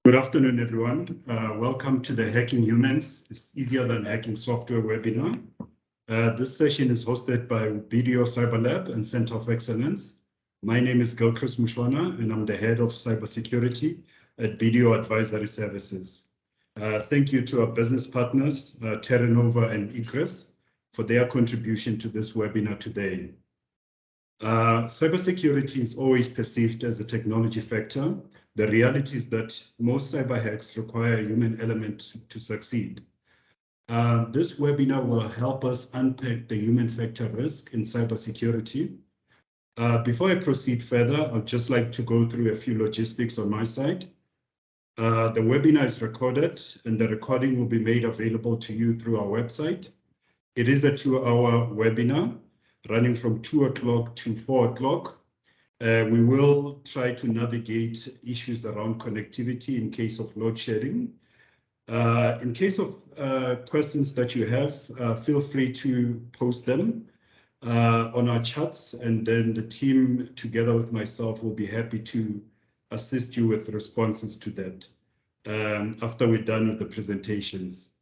Good afternoon, everyone. Welcome to the Hacking Humans. It's easier than hacking software webinar. This session is hosted by BDO Cyber Lab and Center of Excellence. My name is Gilchrist Mushwana, and I'm the head of cybersecurity at BDO Advisory Services. Thank you to our business partners, Terranova and Egress, for their contribution to this webinar today. Cybersecurity is always perceived as a technology factor. The reality is that most cyber hacks require a human element to succeed. This webinar will help us unpack the human factor risk in cybersecurity. Before I proceed further, I'd just like to go through a few logistics on my side. The webinar is recorded, and the recording will be made available to you through our website. It is a 2-hour webinar running from 2 o'clock to 4 o'clock. We will try to navigate issues around connectivity in case of load shedding. In case of questions that you have, feel free to post them on our chats, and then the team, together with myself, will be happy to assist you with responses to that after we're done with the presentations.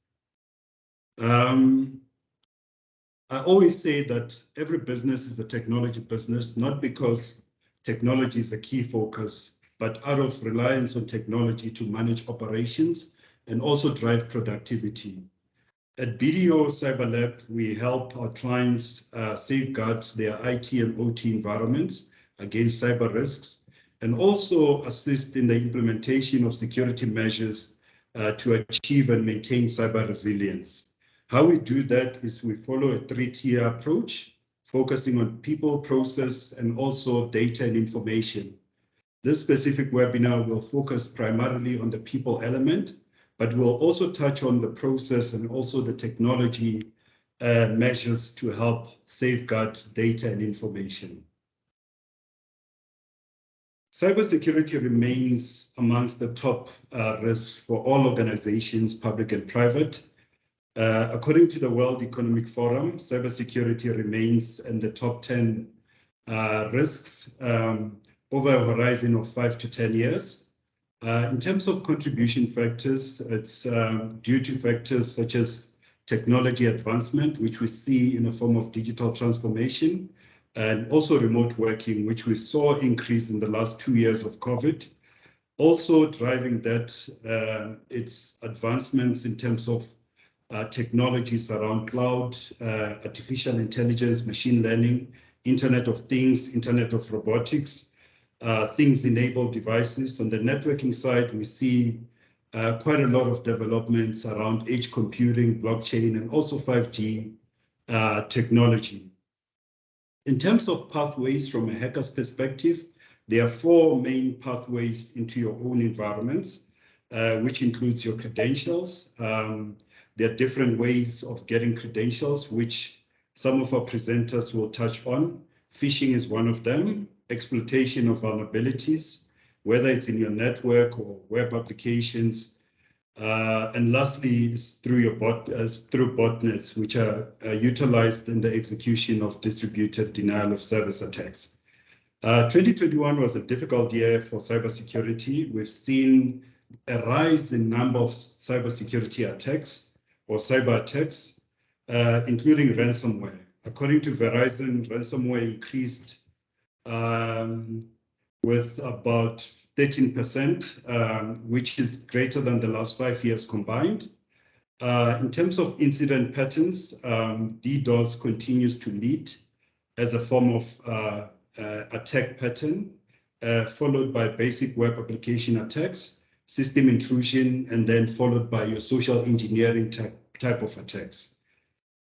I always say that every business is a technology business, not because technology is a key focus, but out of reliance on technology to manage operations and also drive productivity. At BDO Cyber Lab, we help our clients safeguard their IT and OT environments against cyber risks, and also assist in the implementation of security measures to achieve and maintain cyber resilience. How we do that is we follow a 3-tier approach, focusing on people, process, and also data and information. This specific webinar will focus primarily on the people element, but we'll also touch on the process and also the technology measures to help safeguard data and information. Cybersecurity remains amongst the top risks for all organizations, public and private. According to the World Economic Forum, cybersecurity remains in the top 10 risks over a horizon of 5 to 10 years. In terms of contribution factors, it's due to factors such as technology advancement, which we see in the form of digital transformation, and also remote working, which we saw increase in the last 2 years of COVID. Also driving that, it's advancements in terms of technologies around cloud, artificial intelligence, machine learning, Internet of Things, Internet of Robotics, things-enabled devices. On the networking side, we see quite a lot of developments around edge computing, blockchain, and also 5G technology. In terms of pathways from a hacker's perspective, there are 4 main pathways into your own environments, which includes your credentials. There are different ways of getting credentials, which some of our presenters will touch on. Phishing is one of them, exploitation of vulnerabilities, whether it's in your network or web applications. And lastly, is through your through botnets, which are utilized in the execution of distributed denial of service attacks. 2021 was a difficult year for cybersecurity. We've seen a rise in number of cybersecurity attacks or cyber attacks, including ransomware. According to Verizon, ransomware increased with about 13%, which is greater than the last 5 years combined. In terms of incident patterns, DDoS continues to lead as a form of attack pattern, followed by basic web application attacks, system intrusion, and then followed by your social engineering type of attacks.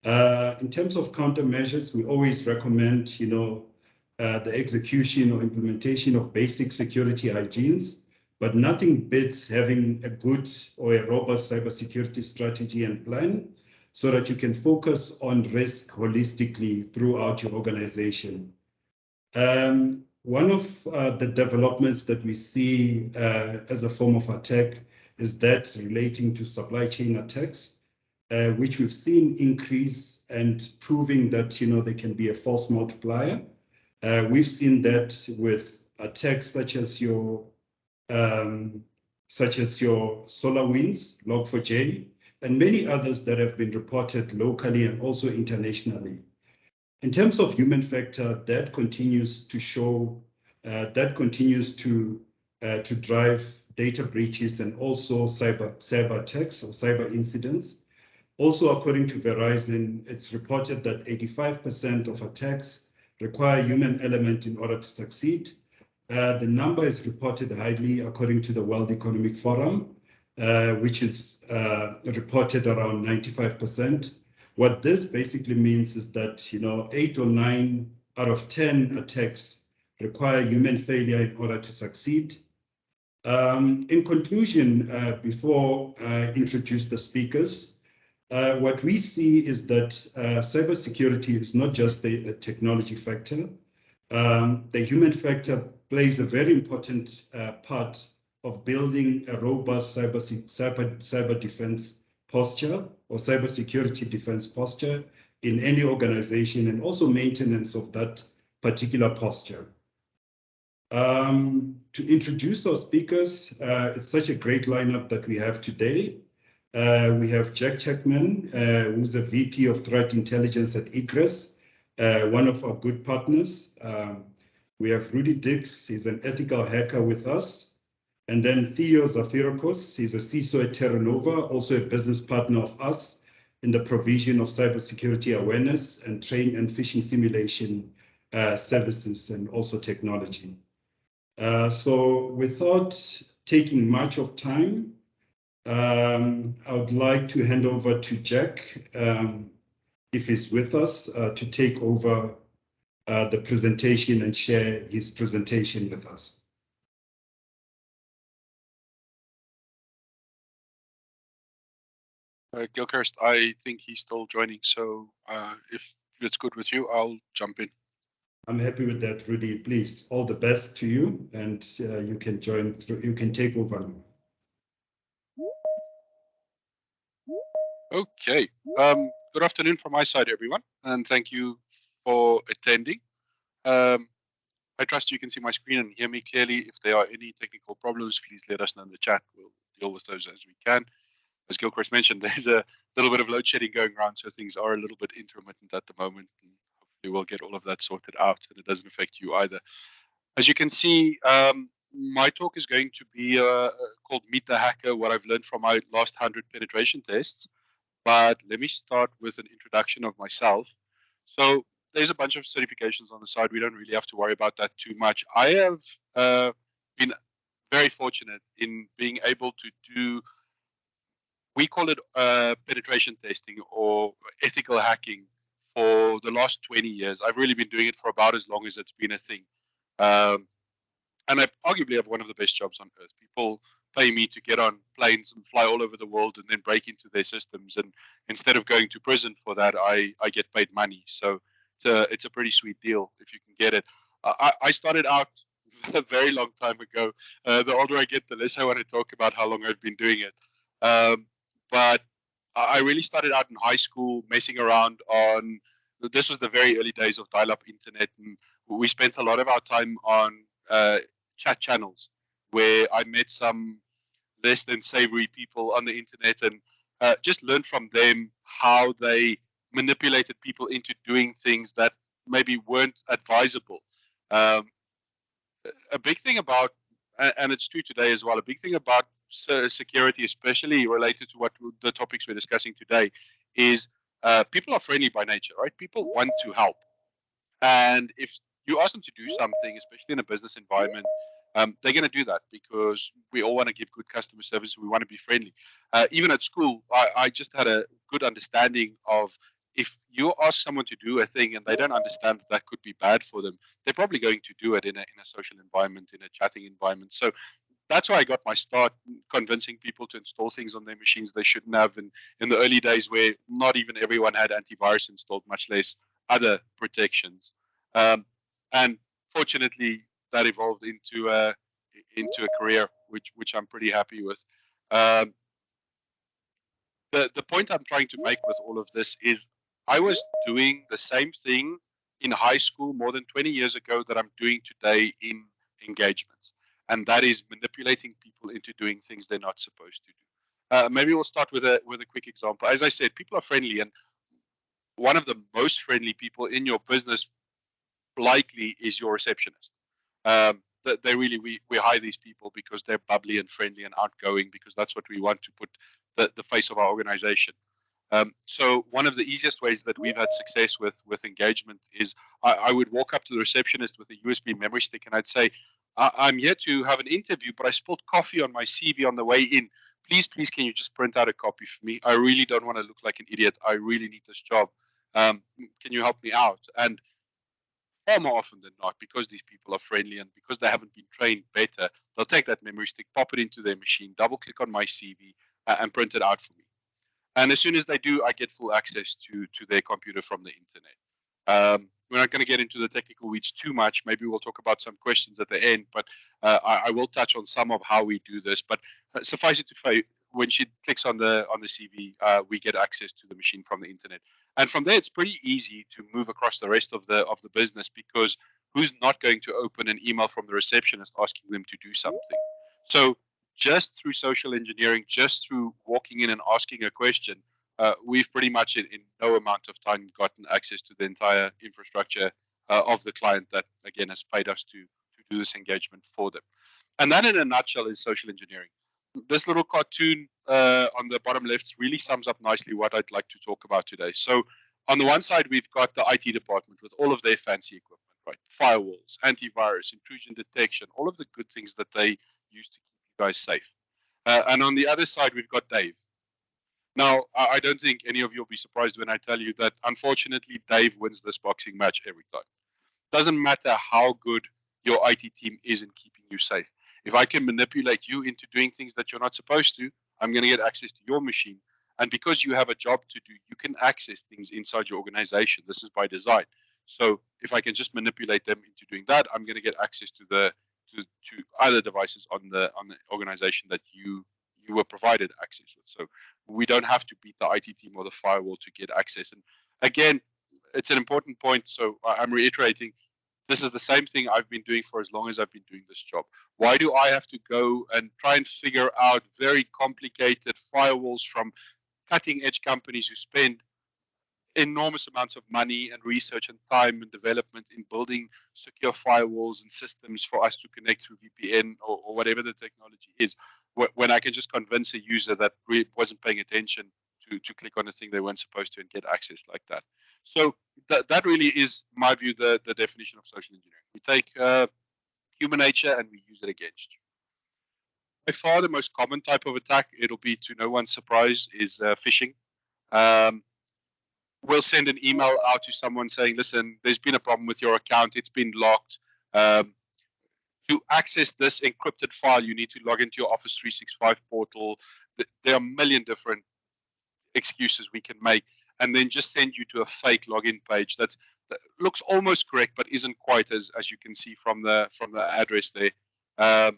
In terms of countermeasures, we always recommend, the execution or implementation of basic security hygienes, but nothing beats having a good or a robust cybersecurity strategy and plan so that you can focus on risk holistically throughout your organization. One of the developments that we see as a form of attack is that relating to supply chain attacks, which we've seen increase and proving that they can be a false multiplier. We've seen that with attacks such as your such as your SolarWinds, Log4j, and many others that have been reported locally and also internationally. In terms of human factor, that continues to show, to drive data breaches and also cyber attacks or cyber incidents. Also, according to Verizon, it's reported that 85% of attacks require a human element in order to succeed. The number is reported highly according to the World Economic Forum, which is reported around 95%. What this basically means is that 8 or 9 out of 10 attacks require human failure in order to succeed. In conclusion, before I introduce the speakers, what we see is that cybersecurity is not just a technology factor. The human factor plays a very important part of building a robust cyber defense posture or cybersecurity defense posture in any organization, and also maintenance of that particular posture. To introduce our speakers, it's such a great lineup that we have today. We have Jack Chapman, who's a VP of Threat Intelligence at Egress, one of our good partners. We have Rudy Dix, he's an ethical hacker with us. And then Theo Zafirokos, he's a CISO at Terra Nova, also a business partner of us in the provision of cybersecurity awareness and train and phishing simulation services and also technology. So without taking much of time, I would like to hand over to Jack, if he's with us, to take over the presentation and share his presentation with us. Gilchrist, I think he's still joining, so if it's good with you, I'll jump in. I'm happy with that, Rudy. Please, all the best to you, and you can join through. You can take over. Okay. Good afternoon from my side, everyone, and thank you for attending. I trust you can see my screen and hear me clearly. If there are any technical problems, please let us know in the chat. We'll deal with those as we can. As Gilchrist mentioned, there's a little bit of load shedding going around, so things are a little bit intermittent at the moment. And hopefully we'll get all of that sorted out, and it doesn't affect you either. As you can see, my talk is going to be called Meet the Hacker, what I've learned from my last 100 penetration tests. But let me start with an introduction of myself. So there's a bunch of certifications on the side. We don't really have to worry about that too much. I have been very fortunate in being able to do, we call it penetration testing or ethical hacking for the last 20 years. I've really been doing it for about as long as it's been a thing. And I arguably have one of the best jobs on earth. People pay me to get on planes and fly all over the world and then break into their systems. And instead of going to prison for that, I get paid money. So it's a pretty sweet deal if you can get it. I started out a very long time ago. The older I get, the less I want to talk about how long I've been doing it. But I really started out in high school messing around on, this was the very early days of dial-up internet. And we spent a lot of our time on chat channels where I met some less than savory people on the internet and just learned from them how they manipulated people into doing things that maybe weren't advisable. A big thing about, and it's true today as well, a big thing about security, especially related to what the topics we're discussing today, is people are friendly by nature, right? People want to help. And if you ask them to do something, especially in a business environment, they're going to do that because we all want to give good customer service. We want to be friendly. Even at school, I just had a good understanding of if you ask someone to do a thing and they don't understand that could be bad for them, they're probably going to do it in a social environment, in a chatting environment. So that's why I got my start convincing people to install things on their machines they shouldn't have. And in the early days where not even everyone had antivirus installed, much less other protections. And fortunately, that evolved into a career, which I'm pretty happy with. The point I'm trying to make with all of this is I was doing the same thing in high school more than 20 years ago that I'm doing today in engagements. and that is manipulating people into doing things they're not supposed to do. Maybe we'll start with a quick example. As I said, people are friendly, and one of the most friendly people in your business likely is your receptionist. They really, we hire these people because they're bubbly and friendly and outgoing, because that's what we want to put the face of our organization. So one of the easiest ways that we've had success with engagement is I would walk up to the receptionist with a USB memory stick and I'd say, I'm here to have an interview, but I spilled coffee on my CV on the way in. Please, can you just print out a copy for me? I really don't want to look like an idiot. I really need this job. Can you help me out? And far more often than not, because these people are friendly and because they haven't been trained better, they'll take that memory stick, pop it into their machine, double click on my CV, and print it out for me. And as soon as they do, I get full access to their computer from the internet. We're not going to get into the technical weeds too much. Maybe we'll talk about some questions at the end, but I will touch on some of how we do this. But suffice it to say, when she clicks on the CV, we get access to the machine from the internet. And from there, it's pretty easy to move across the rest of the business, because who's not going to open an email from the receptionist asking them to do something? So just through social engineering, just through walking in and asking a question, we've pretty much in no amount of time gotten access to the entire infrastructure of the client that, again, has paid us to do this engagement for them. And that, in a nutshell, is social engineering. This little cartoon on the bottom left really sums up nicely what I'd like to talk about today. So on the one side, we've got the IT department with all of their fancy equipment, right? Firewalls, antivirus, intrusion detection, all of the good things that they use to keep you guys safe. And on the other side, we've got Dave. Now, I don't think any of you will be surprised when I tell you that, unfortunately, Dave wins this boxing match every time. Doesn't matter how good your IT team is in keeping you safe. If I can manipulate you into doing things that you're not supposed to, I'm going to get access to your machine. And because you have a job to do, you can access things inside your organization. This is by design. So if I can just manipulate them into doing that, I'm going to get access to other devices on the organization that you were provided access with. So we don't have to beat the IT team or the firewall to get access. And again, it's an important point. So I'm reiterating, this is the same thing I've been doing for as long as I've been doing this job. Why do I have to go and try and figure out very complicated firewalls from cutting edge companies who spend enormous amounts of money and research and time and development in building secure firewalls and systems for us to connect through VPN or whatever the technology is, when I can just convince a user that really wasn't paying attention to click on a thing they weren't supposed to and get access like that. So that really is, my view, the definition of social engineering. We take human nature and we use it against you. By far the most common type of attack, it'll be to no one's surprise, is phishing. We'll send an email out to someone saying, listen, there's been a problem with your account. It's been locked. To access this encrypted file, you need to log into your Office 365 portal. There are a million different excuses we can make, and then just send you to a fake login page that looks almost correct, but isn't quite, as you can see from the address there.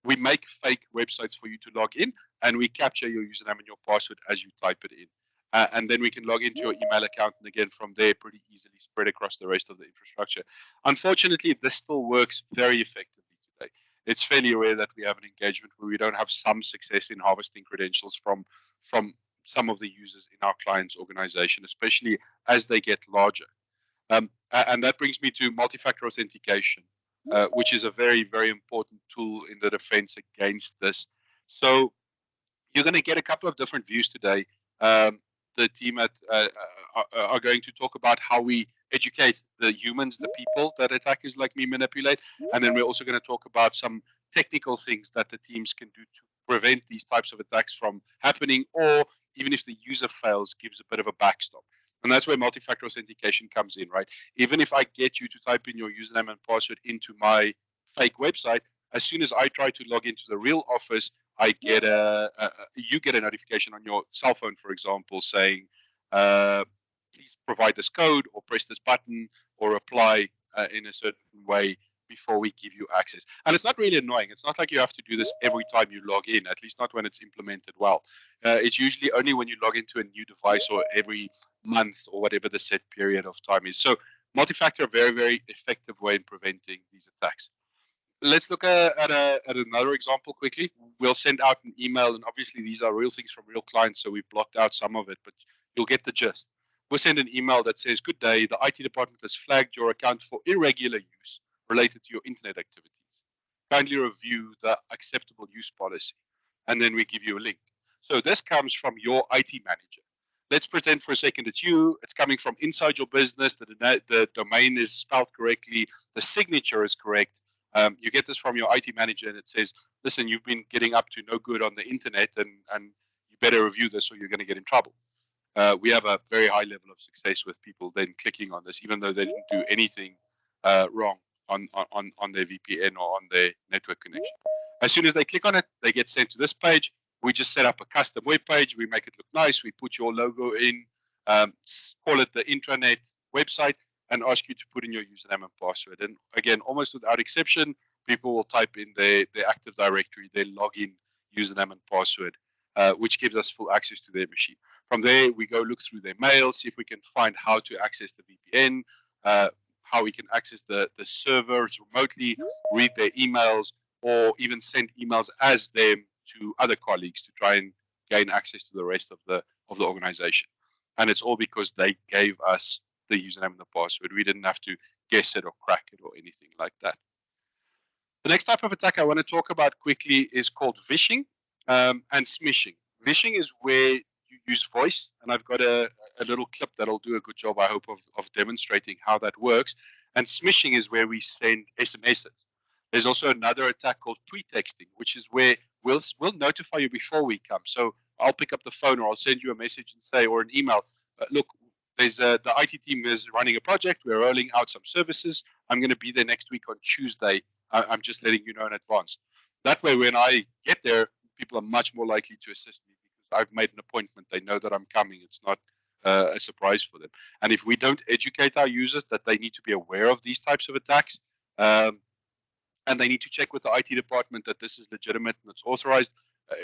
We make fake websites for you to log in, and we capture your username and your password as you type it in. And then we can log into your email account, and again, from there, pretty easily spread across the rest of the infrastructure. Unfortunately, this still works very effectively today. It's fairly rare that we have an engagement where we don't have some success in harvesting credentials from some of the users in our client's organization, especially as they get larger. And that brings me to multi-factor authentication, which is a very, very important tool in the defense against this. So you're going to get a couple of different views today. The team are going to talk about how we educate the humans, the people that attackers like me manipulate. And then we're also going to talk about some technical things that the teams can do to prevent these types of attacks from happening, or even if the user fails, gives a bit of a backstop. And that's where multi-factor authentication comes in, right? Even if I get you to type in your username and password into my fake website, as soon as I try to log into the real Office, I get you get a notification on your cell phone, for example, saying, please provide this code or press this button or apply in a certain way before we give you access. And it's not really annoying. It's not like you have to do this every time you log in, at least not when it's implemented well. It's usually only when you log into a new device or every month or whatever the set period of time is. So multi-factor, a very, very effective way in preventing these attacks. Let's look at another example quickly. We'll send out an email, and obviously these are real things from real clients, so we've blocked out some of it, but you'll get the gist. We'll send an email that says, "Good day, the IT department has flagged your account for irregular use related to your internet activities. Kindly review the acceptable use policy." And then we give you a link. So this comes from your IT manager. Let's pretend for a second it's you. It's coming from inside your business. The domain is spelled correctly. The signature is correct. You get this from your IT manager, and it says, "Listen, you've been getting up to no good on the internet, and you better review this, or you're going to get in trouble." We have a very high level of success with people then clicking on this, even though they didn't do anything wrong on their VPN or on their network connection. As soon as they click on it, they get sent to this page. We just set up a custom web page. We make it look nice. We put your logo in, call it the intranet website, and ask you to put in your username and password. And again, almost without exception, people will type in their Active Directory, their login username and password, which gives us full access to their machine. From there, we go look through their mail, see if we can find how to access the VPN, how we can access the servers remotely, read their emails, or even send emails as them to other colleagues to try and gain access to the rest of the organization. And it's all because they gave us the username and the password. We didn't have to guess it or crack it or anything like that. The next type of attack I want to talk about quickly is called vishing and smishing. Vishing is where you use voice, and I've got a little clip that'll do a good job, I hope, of demonstrating how that works. And smishing is where we send SMSs. There's also another attack called pre-texting, which is where we'll notify you before we come. So I'll pick up the phone, or I'll send you a message and say, or an email, look, there's the IT team is running a project. We're rolling out some services. I'm going to be there next week on Tuesday. I'm just letting you know in advance. That way, when I get there, people are much more likely to assist me because I've made an appointment. They know that I'm coming. It's not a surprise for them. And if we don't educate our users that they need to be aware of these types of attacks, and they need to check with the IT department that this is legitimate and it's authorized,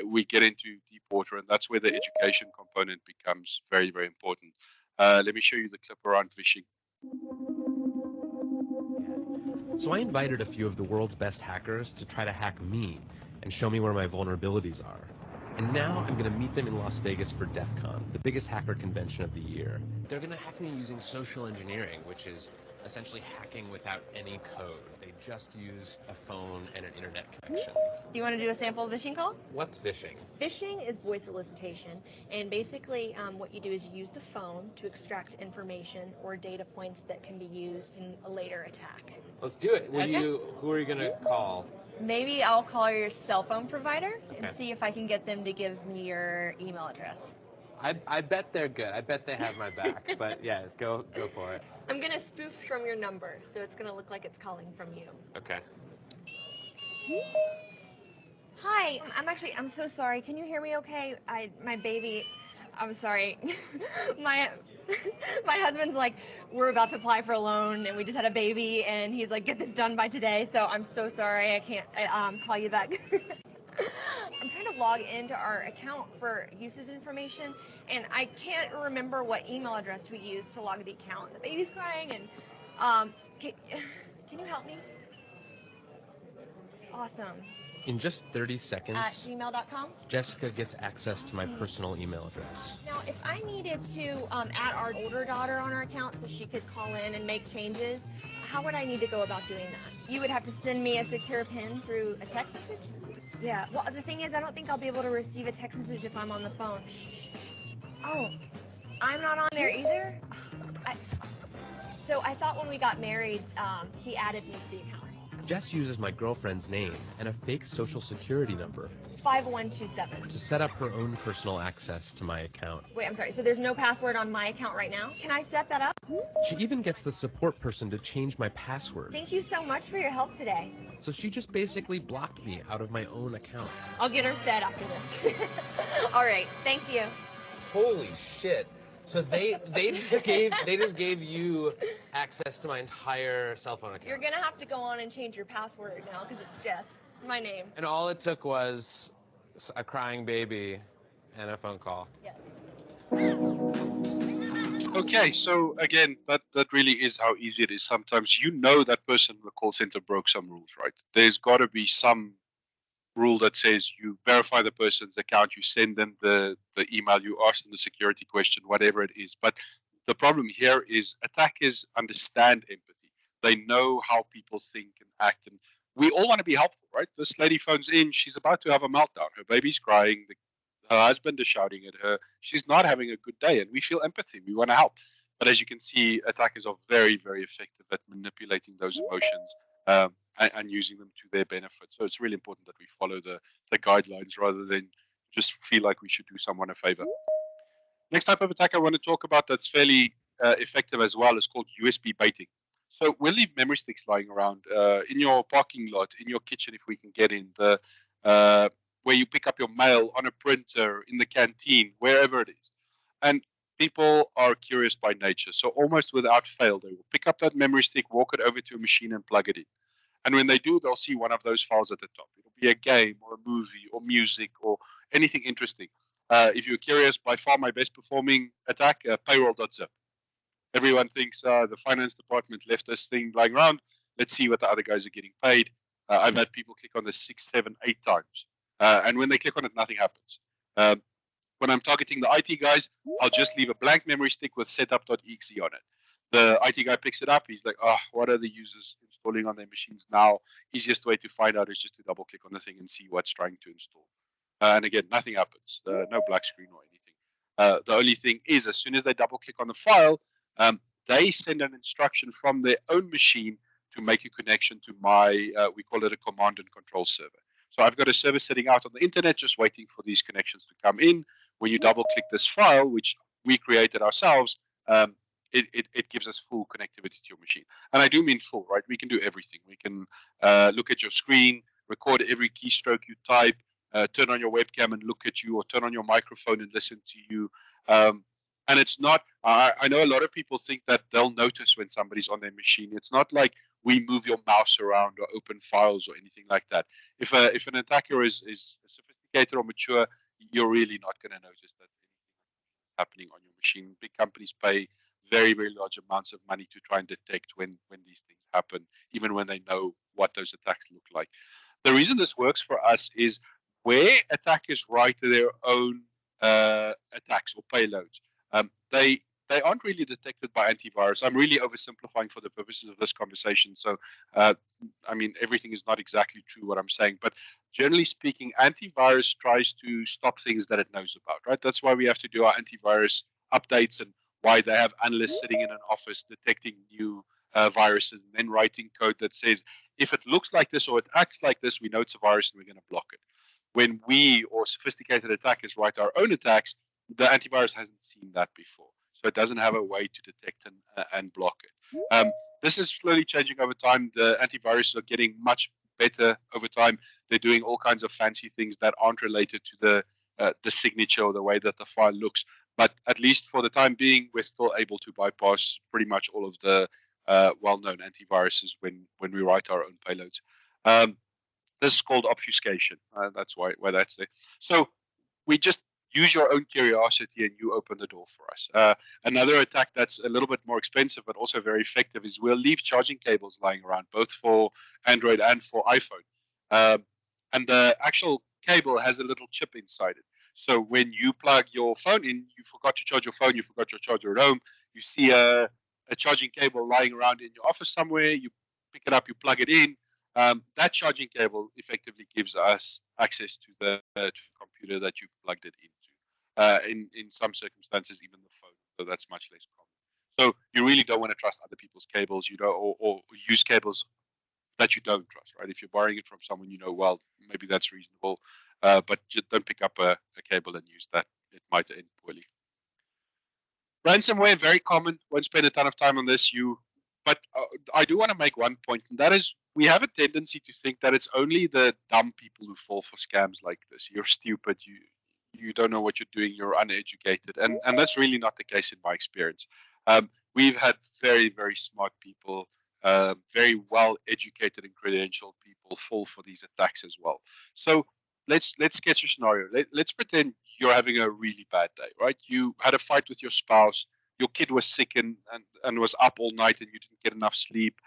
we get into deep water, and that's where the education component becomes very, very important. Let me show you the clip around phishing. So I invited a few of the world's best hackers to try to hack me and show me where my vulnerabilities are. And now I'm going to meet them in Las Vegas for DEF CON, the biggest hacker convention of the year. They're going to hack me using social engineering, which is essentially hacking without any code. They just use a phone and an internet connection. Do you want to do a sample phishing call? What's phishing? Phishing is voice elicitation, and basically what you do is you use the phone to extract information or data points that can be used in a later attack. Let's do it. Okay. Who are you going to call? Maybe I'll call your cell phone provider and Okay. see if I can get them to give me your email address. I bet they're good. I bet they have my back. But yeah, go for it. I'm going to spoof from your number, so it's going to look like it's calling from you. Okay. Hi, I'm so sorry. Can you hear me okay? My baby, I'm sorry. my husband's like, we're about to apply for a loan and we just had a baby and he's like, get this done by today. So I'm so sorry. I can't call you back. I'm trying to log into our account for uses information and I can't remember what email address we used to log the account. The baby's crying and can you help me? Awesome. In just 30 seconds, At gmail.com? Jessica gets access to my personal email address. Now, if I needed to add our older daughter on our account so she could call in and make changes, how would I need to go about doing that? You would have to send me a secure PIN through a text message? Yeah, well, the thing is, I don't think I'll be able to receive a text message if I'm on the phone. Oh, I'm not on there either? So I thought when we got married, he added me to the account. Jess uses my girlfriend's name and a fake social security number 5127. to set up her own personal access to my account. Wait, I'm sorry, so there's no password on my account right now? Can I set that up? She even gets the support person to change my password. Thank you so much for your help today. So she just basically blocked me out of my own account. I'll get her fed after this. All right, thank you. Holy shit. So they just gave you access to my entire cell phone account. You're gonna have to go on and change your password now because it's Jess, my name. And all it took was a crying baby and a phone call. Yes. Okay, so again, that really is how easy it is. Sometimes you know that person in the call center broke some rules, right? There's got to be some rule that says you verify the person's account, you send them the email, you ask them the security question, whatever it is. But the problem here is attackers understand empathy. They know how people think and act, and we all want to be helpful, right? This lady phones in, she's about to have a meltdown. Her baby's crying, her husband is shouting at her. She's not having a good day, and we feel empathy. We want to help. But as you can see, attackers are very, very effective at manipulating those emotions and using them to their benefit. So it's really important that we follow the guidelines rather than just feel like we should do someone a favor. Next type of attack I want to talk about that's fairly effective as well is called USB baiting. So we'll leave memory sticks lying around in your parking lot, in your kitchen if we can get in, the where you pick up your mail, on a printer, in the canteen, wherever it is. And people are curious by nature. So almost without fail, they will pick up that memory stick, walk it over to a machine and plug it in. And when they do, they'll see one of those files at the top. It'll be a game or a movie or music or anything interesting. If you're curious, by far my best performing attack, payroll.zip. Everyone thinks the finance department left this thing lying around. Let's see what the other guys are getting paid. I've had people click on this 6, 7, 8 times. And when they click on it, nothing happens. When I'm targeting the IT guys, I'll just leave a blank memory stick with setup.exe on it. The IT guy picks it up. He's like, oh, what are the users installing on their machines now? Easiest way to find out is just to double click on the thing and see what's trying to install. And again, nothing happens. No black screen or anything. The only thing is, as soon as they double click on the file, they send an instruction from their own machine to make a connection to my, we call it a command and control server. So I've got a server sitting out on the internet just waiting for these connections to come in. When you double click this file, which we created ourselves, it gives us full connectivity to your machine. And I do mean full, right? We can do everything. We can look at your screen, record every keystroke you type, turn on your webcam and look at you, or turn on your microphone and listen to you. And it's not, I know a lot of people think that they'll notice when somebody's on their machine. It's not like we move your mouse around or open files or anything like that. If an attacker is sophisticated or mature, you're really not going to notice that anything happening on your machine. Big companies pay very, very large amounts of money to try and detect when these things happen, even when they know what those attacks look like. The reason this works for us is where attackers write their own attacks or payloads, they aren't really detected by antivirus. I'm really oversimplifying for the purposes of this conversation. So, I mean, everything is not exactly true what I'm saying, but generally speaking, antivirus tries to stop things that it knows about, right? That's why we have to do our antivirus updates and why they have analysts sitting in an office detecting new viruses and then writing code that says, if it looks like this or it acts like this, we know it's a virus and we're going to block it. When we or sophisticated attackers write our own attacks, the antivirus hasn't seen that before. So it doesn't have a way to detect and block it. This is slowly changing over time. The antiviruses are getting much better over time. They're doing all kinds of fancy things that aren't related to the signature or the way that the file looks. But at least for the time being, we're still able to bypass pretty much all of the well-known antiviruses when we write our own payloads. This is called obfuscation. That's why that's there. So we just use your own curiosity and you open the door for us. Another attack that's a little bit more expensive but also very effective is we'll leave charging cables lying around, both for Android and for iPhone. And the actual cable has a little chip inside it. So when you plug your phone in, you forgot to charge your phone, you forgot your charger at home, you see a charging cable lying around in your office somewhere, you pick it up, you plug it in. That charging cable effectively gives us access to the computer that you've plugged it into. In some circumstances, even the phone, so that's much less common. So you really don't want to trust other people's cables, or use cables that you don't trust, right? If you're borrowing it from someone you know well, maybe that's reasonable, but just don't pick up a cable and use that. It might end poorly. Ransomware, very common. Won't spend a ton of time on this. But I do want to make one point, and that is we have a tendency to think that it's only the dumb people who fall for scams like this. You're stupid. You don't know what you're doing. You're uneducated, and that's really not the case in my experience. We've had very, very smart people, very well educated and credentialed people fall for these attacks as well. So let's sketch a scenario. Let's pretend you're having a really bad day, right? You had a fight with your spouse. your kid was sick and was up all night and you didn't get enough sleep.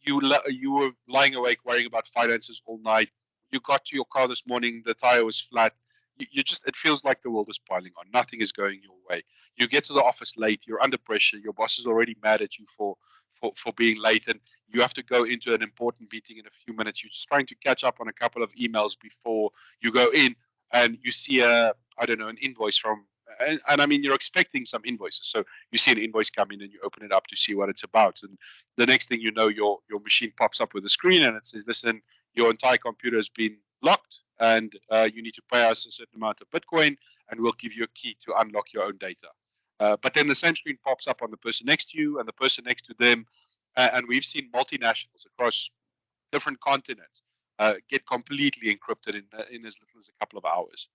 You were lying awake worrying about finances all night. You got to your car this morning, the tire was flat. It feels like the world is piling on. Nothing is going your way. You get to the office late. You're under pressure. Your boss is already mad at you for being late, and you have to go into an important meeting in a few minutes. You're just trying to catch up on a couple of emails before you go in, and you see an invoice from, and I mean, you're expecting some invoices. So you see an invoice come in and you open it up to see what it's about. And the next thing you know, your machine pops up with a screen and it says, listen, your entire computer has been locked and you need to pay us a certain amount of Bitcoin and we'll give you a key to unlock your own data. But then the same screen pops up on the person next to you and the person next to them. And we've seen multinationals across different continents get completely encrypted in as little as a couple of hours.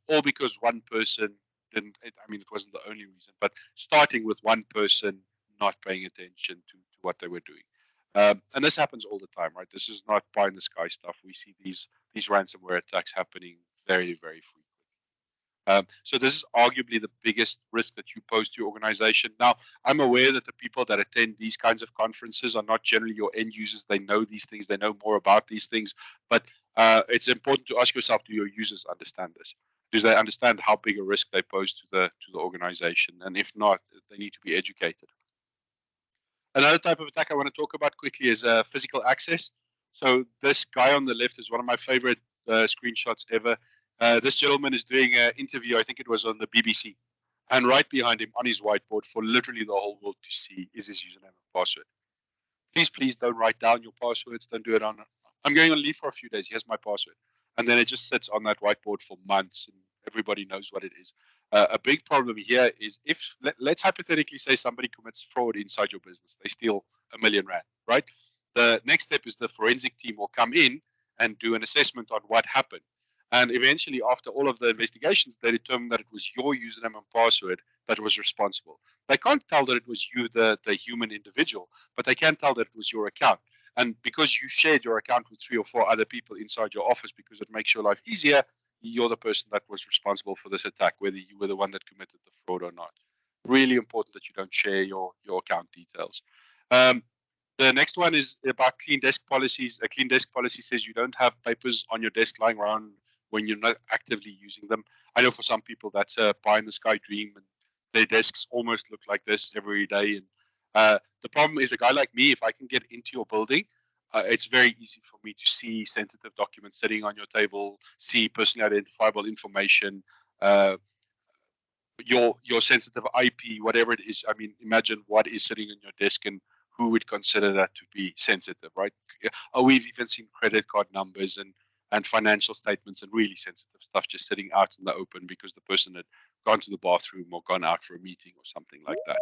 All because one person didn't, it wasn't the only reason, but starting with one person not paying attention to what they were doing. And this happens all the time, right? This is not pie in the sky stuff. We see these ransomware attacks happening very, very frequently. So this is arguably the biggest risk that you pose to your organization. Now, I'm aware that the people that attend these kinds of conferences are not generally your end users. They know these things. They know more about these things. But it's important to ask yourself, do your users understand this? Do they understand how big a risk they pose to the organization? And if not, they need to be educated. Another type of attack I want to talk about quickly is physical access. So this guy on the left is one of my favorite screenshots ever. This gentleman is doing an interview, I think it was on the BBC. And right behind him on his whiteboard for literally the whole world to see is his username and password. Please don't write down your passwords. Don't do it on. I'm going on leave for a few days. Here's my password. And then it just sits on that whiteboard for months and everybody knows what it is. A big problem here is if, let's hypothetically say somebody commits fraud inside your business. They steal R1 million, right? The next step is the forensic team will come in and do an assessment on what happened. And eventually, after all of the investigations, they determined that it was your username and password that was responsible. They can't tell that it was you, the human individual, but they can tell that it was your account. And because you shared your account with 3 or 4 other people inside your office because it makes your life easier, you're the person that was responsible for this attack, whether you were the one that committed the fraud or not. Really important that you don't share your account details. The next one is about clean desk policies. A clean desk policy says you don't have papers on your desk lying around when you're not actively using them. I know for some people that's a pie in the sky dream, and their desks almost look like this every day. And the problem is, a guy like me, if I can get into your building, it's very easy for me to see sensitive documents sitting on your table, see personally identifiable information, your sensitive IP, whatever it is. I mean, imagine what is sitting on your desk and who would consider that to be sensitive, right? We've even seen credit card numbers and financial statements and really sensitive stuff just sitting out in the open because the person had gone to the bathroom or gone out for a meeting or something like that.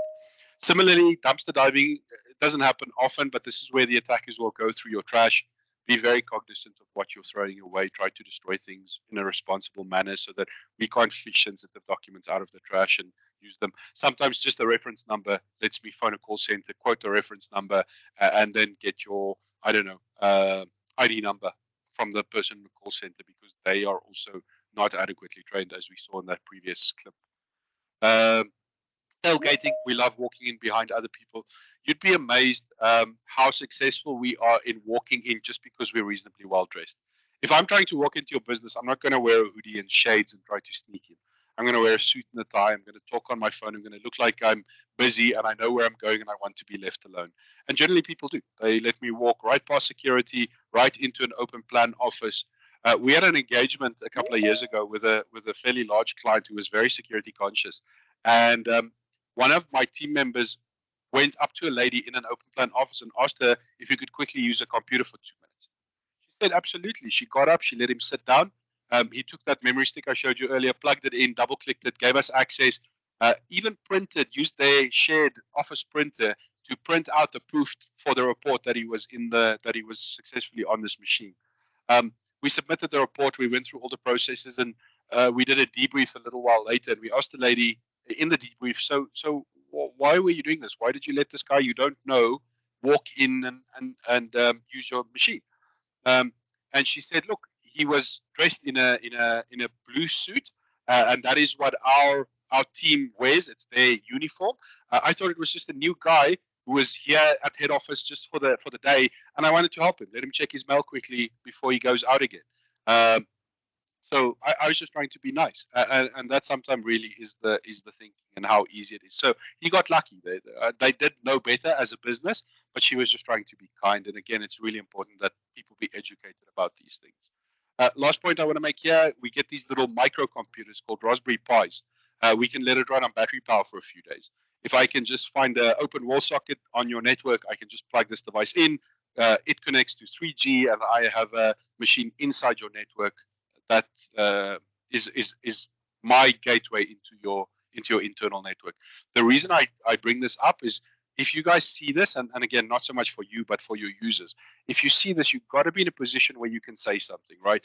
Similarly, dumpster diving, it doesn't happen often, but this is where the attackers will go through your trash. Be very cognizant of what you're throwing away. Try to destroy things in a responsible manner so that we can't fish sensitive documents out of the trash and use them. Sometimes just a reference number lets me phone a call center, quote the reference number, and then get your, ID number from the person in the call center because they are also not adequately trained, as we saw in that previous clip. Tailgating, we love walking in behind other people. You'd be amazed how successful we are in walking in just because we're reasonably well dressed. If I'm trying to walk into your business, I'm not going to wear a hoodie and shades and try to sneak in. I'm going to wear a suit and a tie. I'm going to talk on my phone. I'm going to look like I'm busy and I know where I'm going and I want to be left alone. And generally people do. They let me walk right past security, right into an open plan office. We had an engagement a couple of years ago with a fairly large client who was very security conscious. And one of my team members went up to a lady in an open plan office and asked her if he could quickly use a computer for 2 minutes. She said, absolutely. She got up, she let him sit down. He took that memory stick I showed you earlier, plugged it in, double-clicked it, gave us access, even printed, used their shared office printer to print out the proof for the report that he was successfully on this machine. We submitted the report, we went through all the processes, and we did a debrief a little while later. And we asked the lady in the debrief, so why were you doing this? Why did you let this guy you don't know walk in and use your machine? And she said, look, he was dressed in a blue suit, and that is what our our team wears. It's their uniform. I thought it was just a new guy who was here at head office just for the day, and I wanted to help him, let him check his mail quickly before he goes out again. So I was just trying to be nice, and that sometimes really is the thinking and how easy it is. So he got lucky. They did know better as a business, but she was just trying to be kind. And again, it's really important that people be educated about these things. Last point I want to make here: we get these little microcomputers called Raspberry Pis. We can let it run on battery power for a few days. If I can just find an open wall socket on your network, I can just plug this device in. It connects to 3G, and I have a machine inside your network that is my gateway into your internal network. The reason I bring this up is if you guys see this, and again, not so much for you, but for your users, if you see this, you've got to be in a position where you can say something, right?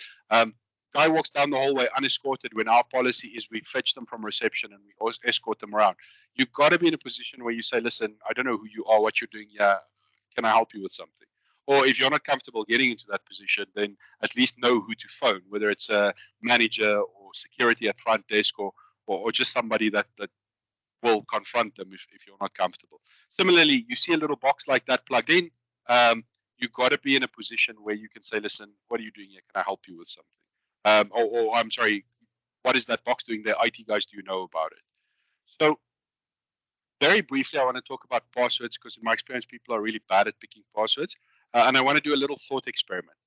Guy walks down the hallway unescorted when our policy is we fetch them from reception and we escort them around. You've got to be in a position where you say, listen, I don't know who you are, what you're doing here. Can I help you with something? Or if you're not comfortable getting into that position, then at least know who to phone, whether it's a manager or security at front desk or just somebody that will confront them if you're not comfortable. Similarly, you see a little box like that plugged in, you've got to be in a position where you can say, listen, what are you doing here? Can I help you with something? Or I'm sorry, what is that box doing there? IT guys, do you know about it? So very briefly, I want to talk about passwords because in my experience, people are really bad at picking passwords. And I want to do a little thought experiment.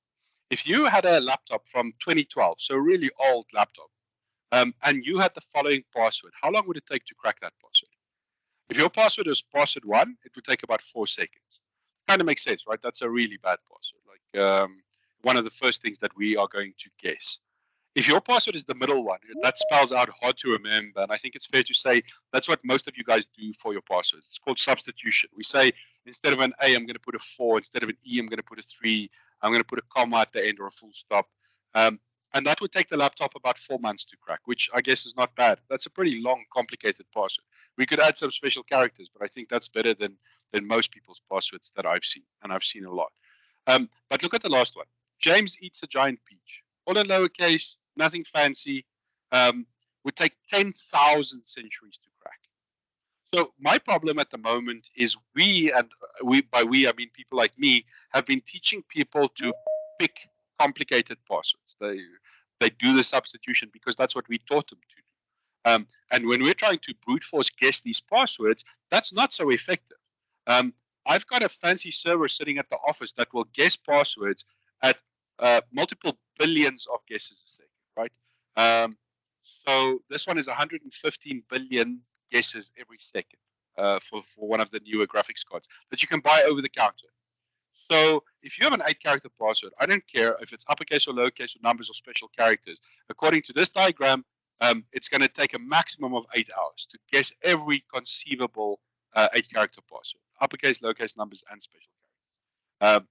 If you had a laptop from 2012, so a really old laptop, and you had the following password, how long would it take to crack that password? If your password was password 1, it would take about 4 seconds. Kind of makes sense, right? That's a really bad password. Like one of the first things that we are going to guess. If your password is the middle one, that spells out hard to remember. And I think it's fair to say that's what most of you guys do for your passwords. It's called substitution. We say instead of an A, I'm going to put a 4. Instead of an E, I'm going to put a 3. I'm going to put a comma at the end or a full stop. And that would take the laptop about 4 months to crack, which I guess is not bad. That's a pretty long, complicated password. We could add some special characters, but I think that's better than most people's passwords that I've seen, and I've seen a lot. But look at the last one. James eats a giant peach. All in lowercase, nothing fancy. Would take 10,000 centuries to crack. So my problem at the moment is by we I mean people like me, have been teaching people to pick complicated passwords. They do the substitution because that's what we taught them to do. And when we're trying to brute force guess these passwords, that's not so effective. I've got a fancy server sitting at the office that will guess passwords at multiple billions of guesses a second, right? So this one is 115 billion guesses every second for one of the newer graphics cards that you can buy over the counter. So if you have an 8-character password, I don't care if it's uppercase or lowercase or numbers or special characters. According to this diagram, it's going to take a maximum of 8 hours to guess every conceivable 8-character password, uppercase, lowercase, numbers, and special characters.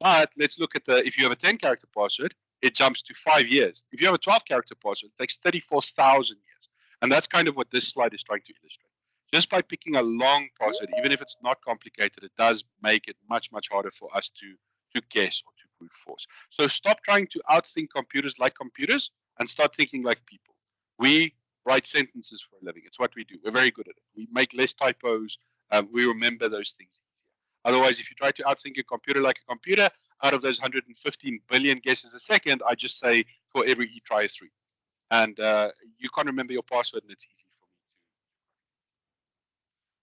But let's look at if you have a 10-character password, it jumps to 5 years. If you have a 12-character password, it takes 34,000 years. And that's kind of what this slide is trying to illustrate. Just by picking a long password, even if it's not complicated, it does make it much, much harder for us to guess or to brute force. So stop trying to outthink computers like computers and start thinking like people. We write sentences for a living. It's what we do. We're very good at it. We make less typos. We remember those things easier. Otherwise, if you try to outthink a computer like a computer, out of those 115 billion guesses a second, I just say for every E, try a 3. And you can't remember your password, and it's easy for me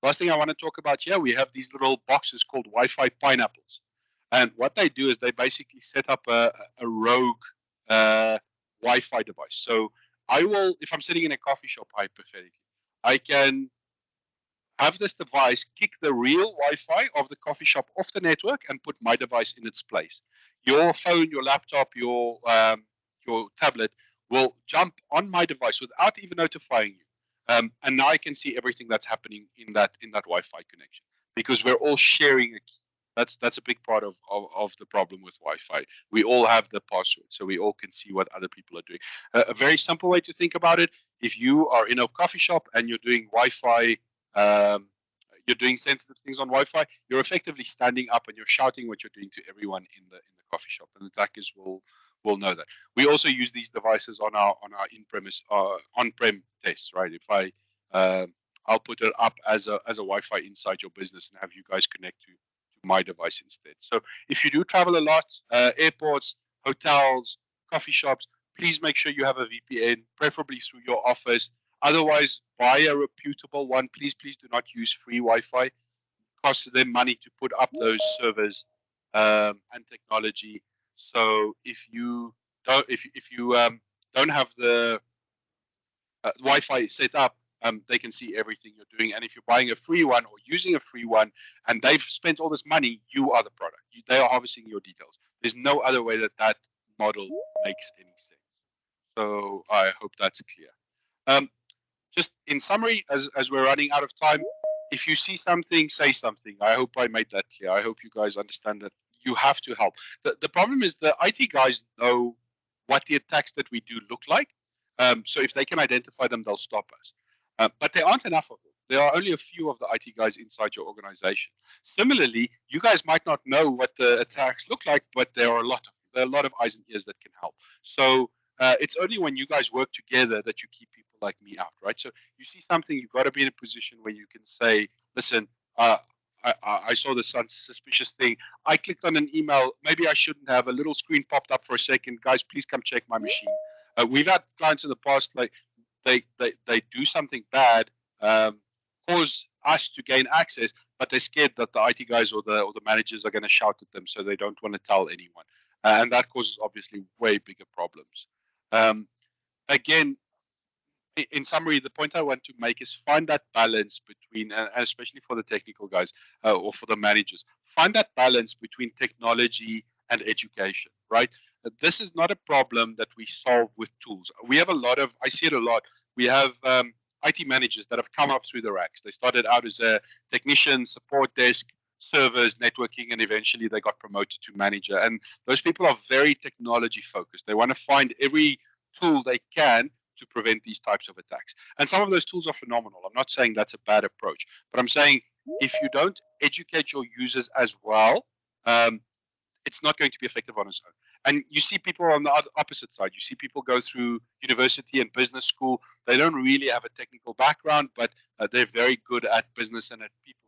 to. Last thing I want to talk about here, we have these little boxes called Wi-Fi pineapples. And what they do is they basically set up a rogue Wi-Fi device. So I will, if I'm sitting in a coffee shop, hypothetically, I can have this device kick the real Wi-Fi of the coffee shop off the network and put my device in its place. Your phone, your laptop, your tablet will jump on my device without even notifying you. And now I can see everything that's happening in that Wi-Fi connection because we're all sharing a key. That's a big part of the problem with Wi-Fi. We all have the password, so we all can see what other people are doing. A very simple way to think about it: if you are in a coffee shop and you're doing Wi-Fi, you're doing sensitive things on Wi-Fi, you're effectively standing up and you're shouting what you're doing to everyone in the coffee shop, and attackers will know that. We also use these devices on our on-premise on-prem tests, right? If I I'll put it up as a Wi-Fi inside your business and have you guys connect to my device instead. So if you do travel a lot, airports, hotels, coffee shops, please make sure you have a VPN, preferably through your office. Otherwise, buy a reputable one. Please do not use free Wi-Fi. It costs them money to put up those servers and technology. So if you don't have the Wi-Fi set up, they can see everything you're doing. And if you're buying a free one or using a free one and they've spent all this money, you are the product. They are harvesting your details. There's no other way that model makes any sense. So I hope that's clear. Just in summary, as we're running out of time, if you see something, say something. I hope I made that clear. I hope you guys understand that you have to help. The problem is the IT guys know what the attacks that we do look like. So if they can identify them, they'll stop us. But there aren't enough of them. There are only a few of the IT guys inside your organization. Similarly, you guys might not know what the attacks look like, but there are a lot of them. There are a lot of eyes and ears that can help. So it's only when you guys work together that you keep people like me out, right? So you see something, you've got to be in a position where you can say, listen, I saw this suspicious thing. I clicked on an email. Maybe I shouldn't have. A little screen popped up for a second. Guys, please come check my machine. We've had clients in the past, like they do something bad, cause us to gain access, but they're scared that the IT guys or the managers are going to shout at them, so they don't want to tell anyone, and that causes obviously way bigger problems. Again, in summary, the point I want to make is find that balance between, and especially for the technical guys or for the managers, find that balance between technology and education, right? This is not a problem that we solve with tools. We have a lot of, I see it a lot. We have IT managers that have come up through the ranks. They started out as a technician, support desk, servers, networking, and eventually they got promoted to manager. And those people are very technology focused. They want to find every tool they can to prevent these types of attacks. And some of those tools are phenomenal. I'm not saying that's a bad approach, but I'm saying if you don't educate your users as well, it's not going to be effective on its own. And you see people on the opposite side. You see people go through university and business school. They don't really have a technical background, but they're very good at business and at people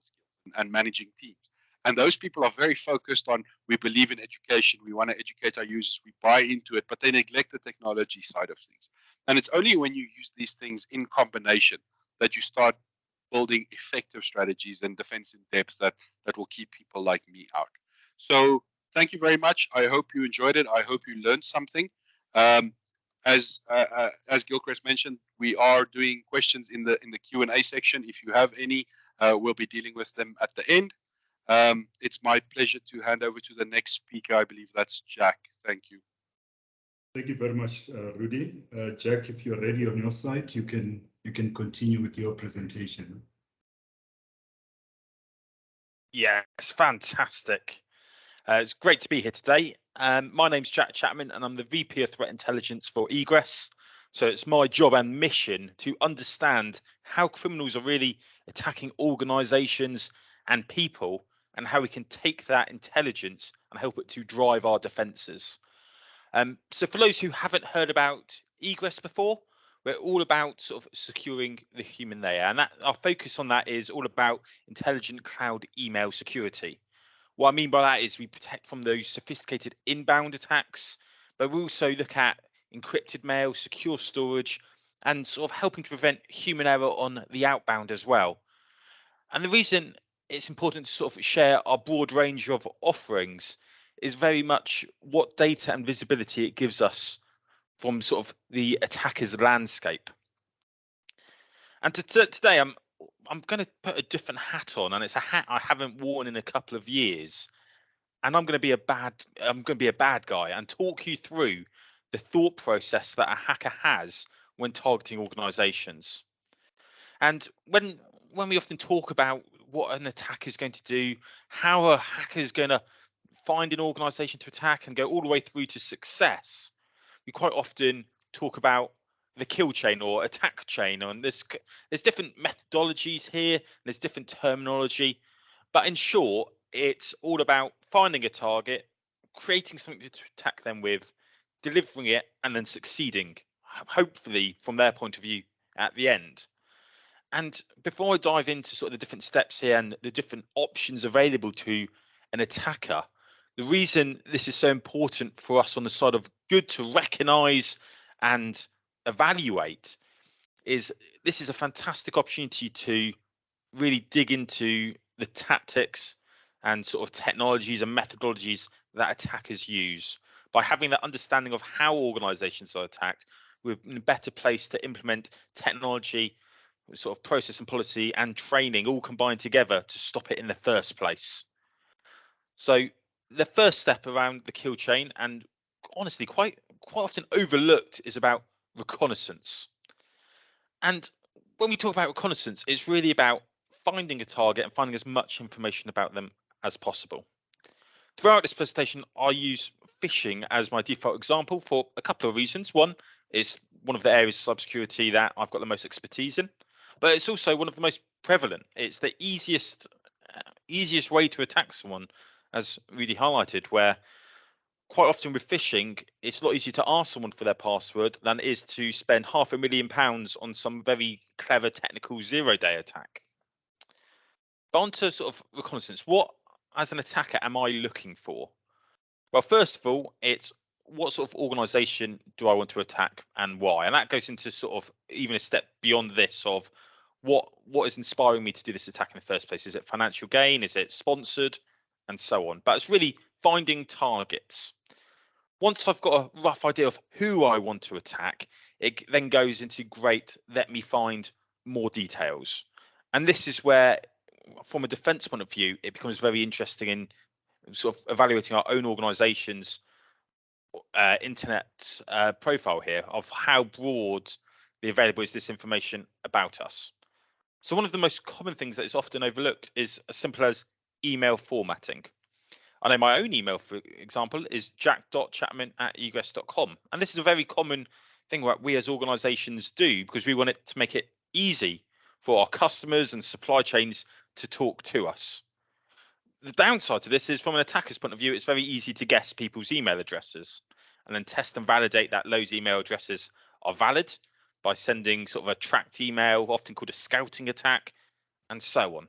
skills and managing teams. And those people are very focused on, we believe in education, we want to educate our users, we buy into it, but they neglect the technology side of things. And it's only when you use these things in combination that you start building effective strategies and defense in depth that will keep people like me out. So thank you very much. I hope you enjoyed it. I hope you learned something. As Gilchrist mentioned, we are doing questions in the Q&A section. If you have any, we'll be dealing with them at the end. It's my pleasure to hand over to the next speaker. I believe that's Jack. Thank you. Thank you very much, Rudy. Jack, if you're ready on your side, you can continue with your presentation. Yes, fantastic. It's great to be here today. My name's Jack Chapman and I'm the VP of Threat Intelligence for Egress. So it's my job and mission to understand how criminals are really attacking organizations and people and how we can take that intelligence and help it to drive our defenses. So for those who haven't heard about Egress before, we're all about sort of securing the human layer, and that our focus on that is all about intelligent cloud email security. What I mean by that is we protect from those sophisticated inbound attacks, but we also look at encrypted mail, secure storage, and sort of helping to prevent human error on the outbound as well. And the reason it's important to sort of share our broad range of offerings is very much what data and visibility it gives us from sort of the attacker's landscape. And today I'm going to put a different hat on, and it's a hat I haven't worn in a couple of years. And I'm going to be a bad guy and talk you through the thought process that a hacker has when targeting organizations. And when we often talk about what an attacker is going to do, how a hacker is going to find an organization to attack and go all the way through to success, we quite often talk about the kill chain or attack chain, and there's different methodologies here, there's different terminology, but in short, it's all about finding a target, creating something to attack them with, delivering it, and then succeeding, hopefully from their point of view at the end. And before I dive into sort of the different steps here and the different options available to an attacker, the reason this is so important for us on the side of good to recognize and evaluate is this is a fantastic opportunity to really dig into the tactics and sort of technologies and methodologies that attackers use. By having that understanding of how organizations are attacked, we're in a better place to implement technology, sort of process and policy and training all combined together to stop it in the first place. So the first step around the kill chain, and honestly quite often overlooked, is about reconnaissance. And when we talk about reconnaissance, it's really about finding a target and finding as much information about them as possible. Throughout this presentation, I use phishing as my default example for a couple of reasons. One is one of the areas of cybersecurity that I've got the most expertise in, but it's also one of the most prevalent. It's the easiest way to attack someone, as really highlighted, where quite often with phishing, it's a lot easier to ask someone for their password than it is to spend £500,000 on some very clever technical zero-day attack. But on to sort of reconnaissance. What, as an attacker, am I looking for? Well, first of all, it's what sort of organization do I want to attack and why? And that goes into sort of even a step beyond this of what is inspiring me to do this attack in the first place. Is it financial gain? Is it sponsored? And so on. But it's really finding targets. Once I've got a rough idea of who I want to attack, it then goes into great, let me find more details. And this is where, from a defense point of view, it becomes very interesting in sort of evaluating our own organization's internet profile here of how broad the available is this information about us. So one of the most common things that is often overlooked is as simple as email formatting. I know my own email, for example, is jack.chapman@egress.com. And this is a very common thing that we as organizations do because we want it to make it easy for our customers and supply chains to talk to us. The downside to this is, from an attacker's point of view, it's very easy to guess people's email addresses and then test and validate that those email addresses are valid by sending sort of a tracked email, often called a scouting attack, and so on.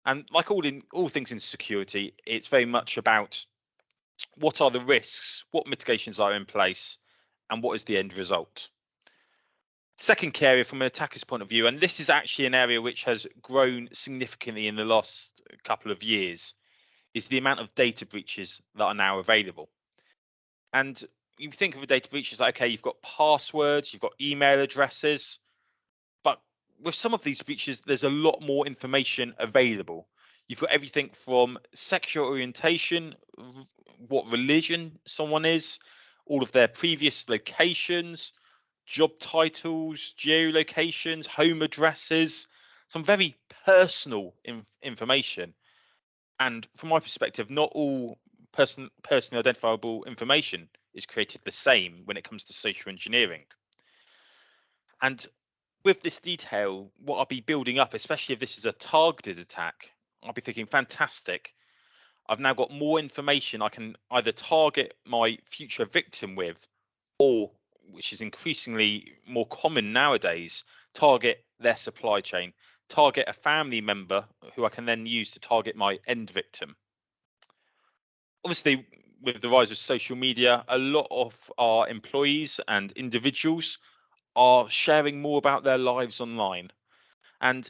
And like all things in security, it's very much about what are the risks, what mitigations are in place, and what is the end result. Second key area from an attacker's point of view, and this is actually an area which has grown significantly in the last couple of years, is the amount of data breaches that are now available. And you think of a data breach as like, okay, you've got passwords, you've got email addresses, but with some of these breaches, there's a lot more information available. You've got everything from sexual orientation, what religion someone is, all of their previous locations, job titles, geolocations, home addresses, some very personal information. And from my perspective, not all personally identifiable information is created the same when it comes to social engineering. And with this detail, what I'll be building up, especially if this is a targeted attack, I'll be thinking, fantastic. I've now got more information I can either target my future victim with, or, which is increasingly more common nowadays, target their supply chain, target a family member who I can then use to target my end victim. Obviously, with the rise of social media, a lot of our employees and individuals are sharing more about their lives online. And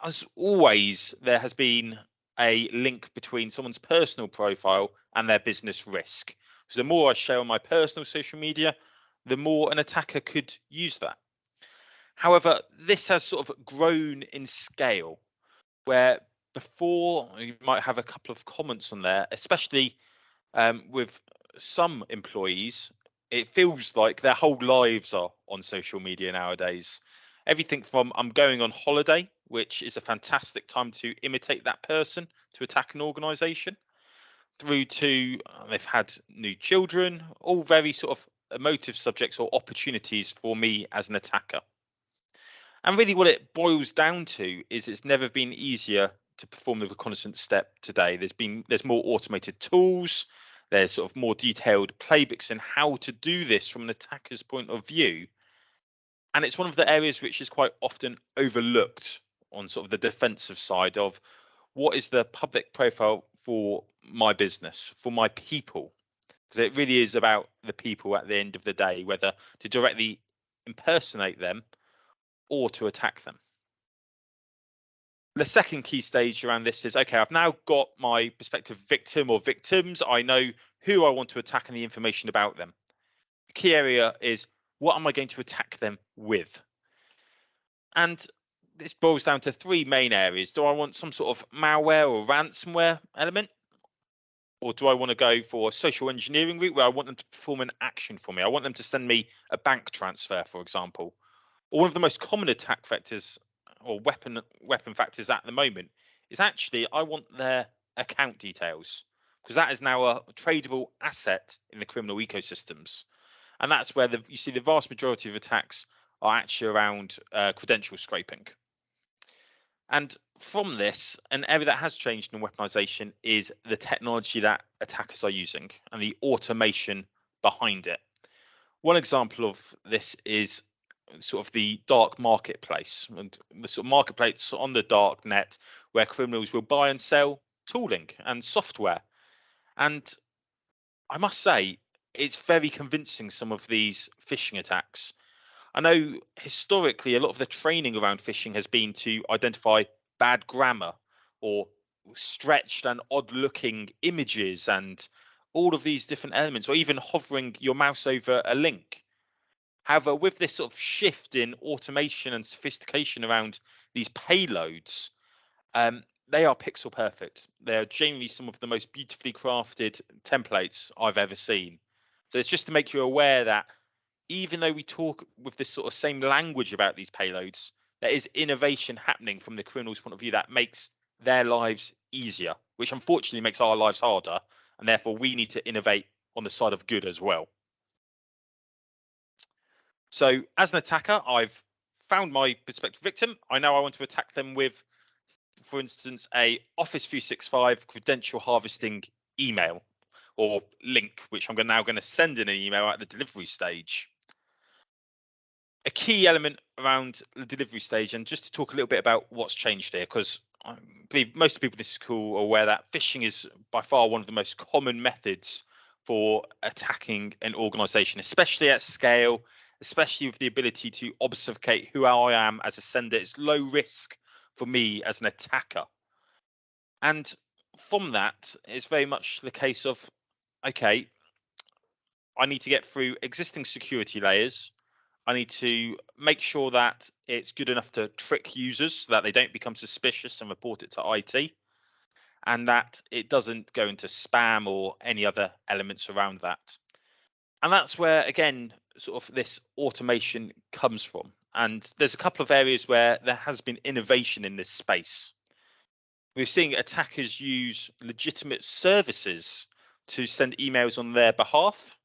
as always, there has been a link between someone's personal profile and their business risk. So the more I share on my personal social media, the more an attacker could use that. However, this has sort of grown in scale, where before you might have a couple of comments on there, especially with some employees, it feels like their whole lives are on social media nowadays. Everything from I'm going on holiday, which is a fantastic time to imitate that person to attack an organization, through to they've had new children, all very sort of emotive subjects or opportunities for me as an attacker. And really what it boils down to is it's never been easier to perform the reconnaissance step today. There's more automated tools, there's sort of more detailed playbooks in how to do this from an attacker's point of view. And it's one of the areas which is quite often overlooked on sort of the defensive side of what is the public profile for my business, for my people, because it really is about the people at the end of the day, whether to directly impersonate them or to attack them. The second key stage around this is, okay, I've now got my prospective victim or victims. I know who I want to attack and the information about them. The key area is, what am I going to attack them with? And this boils down to three main areas. Do I want some sort of malware or ransomware element? Or do I want to go for a social engineering route where I want them to perform an action for me? I want them to send me a bank transfer, for example. Or one of the most common attack vectors or weapon factors at the moment is actually I want their account details, because that is now a tradable asset in the criminal ecosystems. And that's where you see the vast majority of attacks are actually around credential scraping. And from this, an area that has changed in weaponization is the technology that attackers are using and the automation behind it. One example of this is sort of the dark marketplace, and the sort of marketplace on the dark net where criminals will buy and sell tooling and software. And I must say, it's very convincing, some of these phishing attacks. I know historically a lot of the training around phishing has been to identify bad grammar or stretched and odd looking images and all of these different elements, or even hovering your mouse over a link. However, with this sort of shift in automation and sophistication around these payloads, they are pixel perfect. They are genuinely some of the most beautifully crafted templates I've ever seen. So it's just to make you aware that even though we talk with this sort of same language about these payloads, there is innovation happening from the criminal's point of view that makes their lives easier, which unfortunately makes our lives harder. And therefore, we need to innovate on the side of good as well. So as an attacker, I've found my prospective victim. I know I want to attack them with, for instance, a Office 365 credential harvesting email or link, which I'm now going to send in an email at the delivery stage. A key element around the delivery stage, and just to talk a little bit about what's changed here, because I believe most of the people in this call are aware that phishing is by far one of the most common methods for attacking an organization, especially at scale, especially with the ability to obfuscate who I am as a sender. It's low risk for me as an attacker. And from that, it's very much the case of, okay, I need to get through existing security layers. I need to make sure that it's good enough to trick users so that they don't become suspicious and report it to IT, and that it doesn't go into spam or any other elements around that. And that's where, again, sort of this automation comes from. And there's a couple of areas where there has been innovation in this space. We're seeing attackers use legitimate services to send emails on their behalf.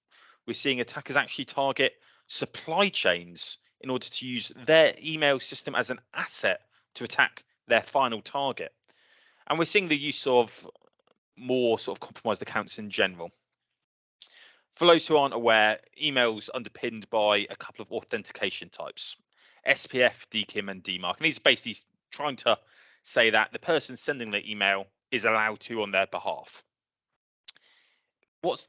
We're seeing attackers actually target supply chains in order to use their email system as an asset to attack their final target. And we're seeing the use of more sort of compromised accounts in general. For those who aren't aware, email's underpinned by a couple of authentication types, SPF, DKIM, and DMARC. And these are basically trying to say that the person sending the email is allowed to on their behalf. What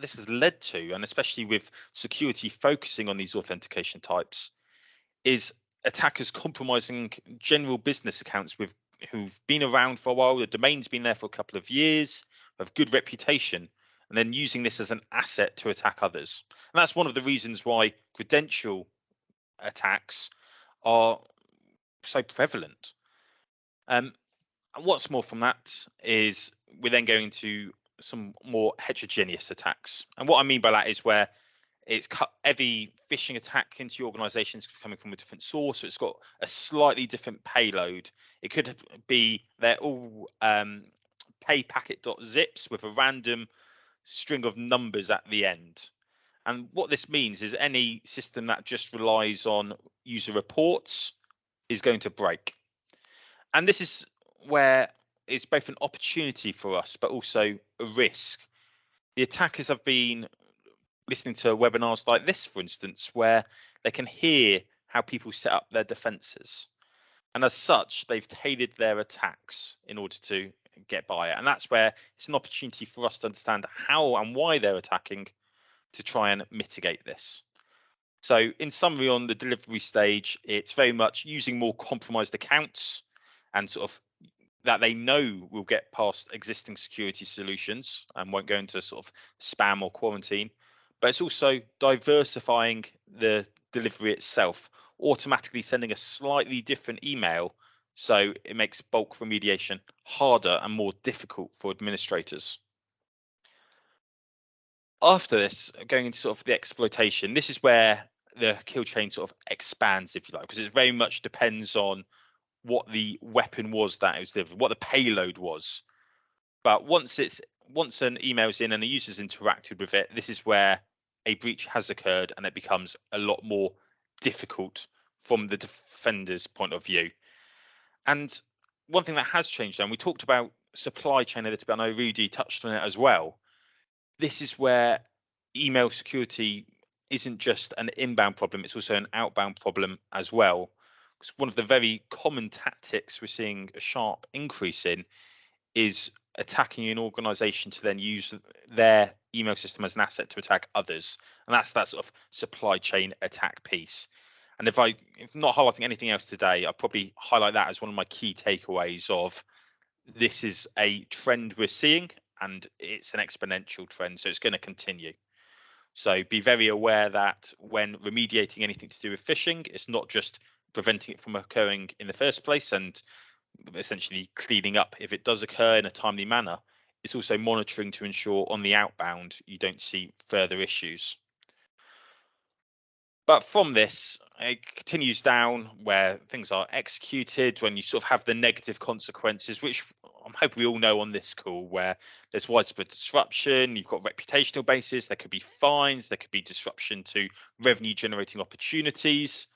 this has led to, and especially with security focusing on these authentication types, is attackers compromising general business accounts who've been around for a while. The domain's been there for a couple of years, have good reputation, and then using this as an asset to attack others. And that's one of the reasons why credential attacks are so prevalent. And what's more from that is we're then going to some more heterogeneous attacks. And what I mean by that is where it's every phishing attack into your organization is coming from a different source. So it's got a slightly different payload. It could be they're all paypacket.zips with a random string of numbers at the end. And what this means is any system that just relies on user reports is going to break. And this is where it's both an opportunity for us, but also a risk. The attackers have been listening to webinars like this, for instance, where they can hear how people set up their defenses. And as such, they've tailored their attacks in order to get by it. And that's where it's an opportunity for us to understand how and why they're attacking to try and mitigate this. So in summary, on the delivery stage, it's very much using more compromised accounts and sort of that they know will get past existing security solutions and won't go into sort of spam or quarantine. But it's also diversifying the delivery itself, automatically sending a slightly different email, so it makes bulk remediation harder and more difficult for administrators. After this, going into sort of the exploitation, this is where the kill chain sort of expands, if you like, because it very much depends on what the weapon was that it was delivered, what the payload was. But once an email's in and a user's interacted with it, this is where a breach has occurred and it becomes a lot more difficult from the defender's point of view. And one thing that has changed, and we talked about supply chain a little bit, I know Rudy touched on it as well. This is where email security isn't just an inbound problem, it's also an outbound problem as well. Because one of the very common tactics we're seeing a sharp increase in is attacking an organization to then use their email system as an asset to attack others. And that's that sort of supply chain attack piece. And if not highlighting anything else today, I'll probably highlight that as one of my key takeaways of this is a trend we're seeing, and it's an exponential trend, so it's going to continue. So be very aware that when remediating anything to do with phishing, it's not just preventing it from occurring in the first place and essentially cleaning up if it does occur in a timely manner. It's also monitoring to ensure on the outbound you don't see further issues. But from this, it continues down where things are executed, when you sort of have the negative consequences, which I'm hoping we all know on this call, where there's widespread disruption, you've got reputational basis, there could be fines, there could be disruption to revenue generating opportunities.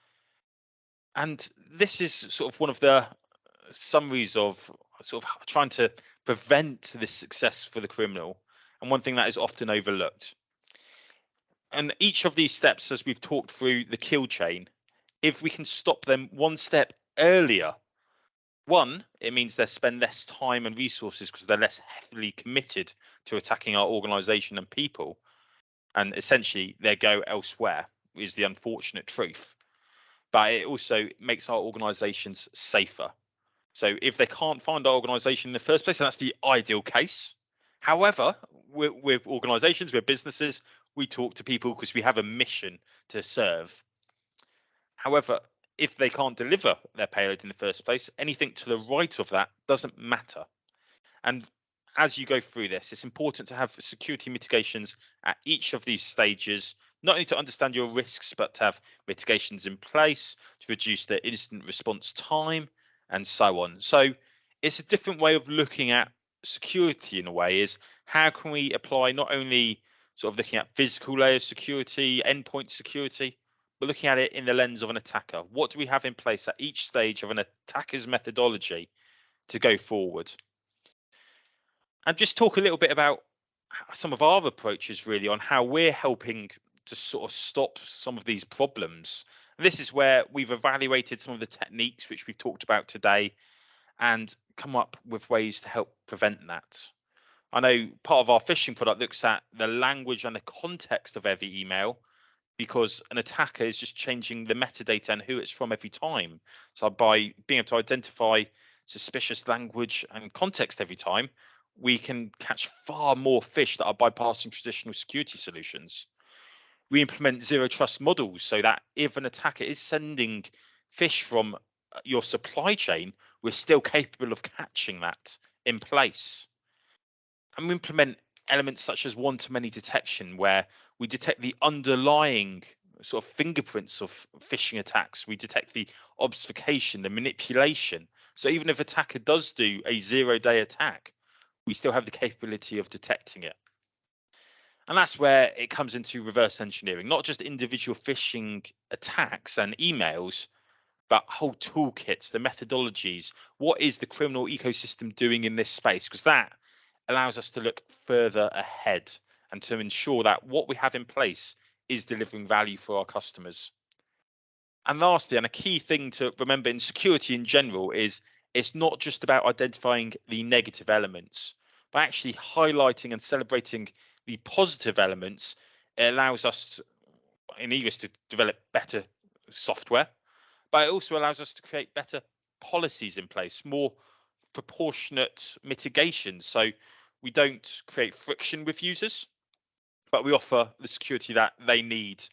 And this is sort of one of the summaries of sort of trying to prevent this success for the criminal, and one thing that is often overlooked. And each of these steps, as we've talked through the kill chain, if we can stop them one step earlier, one, it means they spend less time and resources because they're less heavily committed to attacking our organization and people. And essentially they go elsewhere, is the unfortunate truth. But it also makes our organizations safer. So if they can't find our organization in the first place, and that's the ideal case. However, we're organizations, we're businesses, we talk to people because we have a mission to serve. However, if they can't deliver their payload in the first place, anything to the right of that doesn't matter. And as you go through this, it's important to have security mitigations at each of these stages, not only to understand your risks, but to have mitigations in place to reduce the incident response time and so on. So it's a different way of looking at security in a way, is how can we apply not only sort of looking at physical layer security, endpoint security, but looking at it in the lens of an attacker. What do we have in place at each stage of an attacker's methodology to go forward? And just talk a little bit about some of our approaches really on how we're helping to sort of stop some of these problems. And this is where we've evaluated some of the techniques which we've talked about today and come up with ways to help prevent that. I know part of our phishing product looks at the language and the context of every email, because an attacker is just changing the metadata and who it's from every time. So by being able to identify suspicious language and context every time, we can catch far more fish that are bypassing traditional security solutions. We implement zero trust models so that if an attacker is sending fish from your supply chain, we're still capable of catching that in place. And we implement elements such as one-to-many detection, where we detect the underlying sort of fingerprints of phishing attacks. We detect the obfuscation, the manipulation. So even if attacker does do a zero-day attack, we still have the capability of detecting it. And that's where it comes into reverse engineering, not just individual phishing attacks and emails, but whole toolkits, the methodologies. What is the criminal ecosystem doing in this space? Because that allows us to look further ahead and to ensure that what we have in place is delivering value for our customers. And lastly, and a key thing to remember in security in general, is it's not just about identifying the negative elements, but actually highlighting and celebrating the positive elements. It allows us in Egress to develop better software, but it also allows us to create better policies in place, more proportionate mitigations. So we don't create friction with users, but we offer the security that they need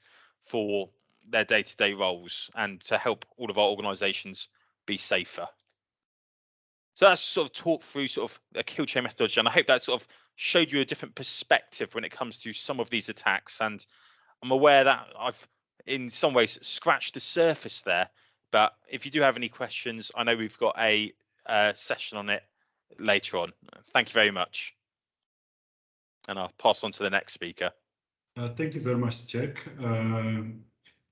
for their day-to-day roles and to help all of our organizations be safer. So that's sort of talk through sort of a kill chain methodology, and I hope that sort of showed you a different perspective when it comes to some of these attacks. And I'm aware that I've in some ways scratched the surface there, but if you do have any questions, I know we've got a session on it later on. Thank you very much. And I'll pass on to the next speaker. Thank you very much, Jack.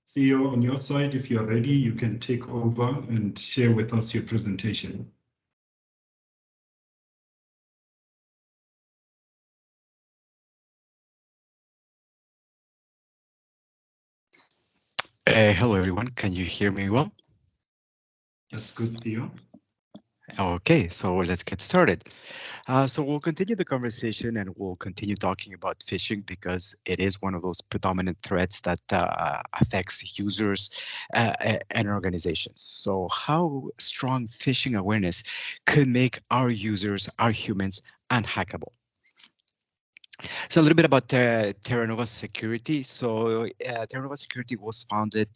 Theo, on your side, if you're ready, you can take over and share with us your presentation. Hello, everyone. Can you hear me well? That's good, Theo. Okay, so let's get started. So we'll continue the conversation and we'll continue talking about phishing because it is one of those predominant threats that affects users and organizations. So how strong phishing awareness could make our users, our humans, unhackable? So a little bit about Terra Nova Security. So Terra Nova Security was founded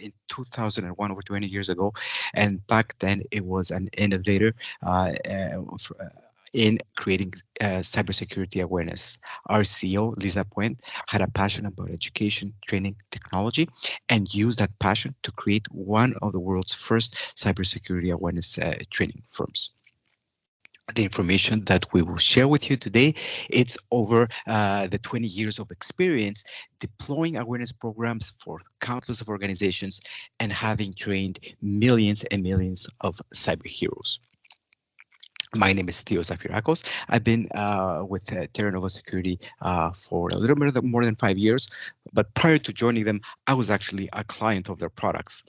in 2001, over 20 years ago. And back then it was an innovator in creating cybersecurity awareness. Our CEO, Lisa Puente, had a passion about education, training, technology, and used that passion to create one of the world's first cybersecurity awareness training firms. The information that we will share with you today, it's over the 20 years of experience deploying awareness programs for countless of organizations and having trained millions and millions of cyber heroes. My name is Theo Zafirakos. I've been with Terra Nova Security for a little bit more than 5 years, but prior to joining them, I was actually a client of their products.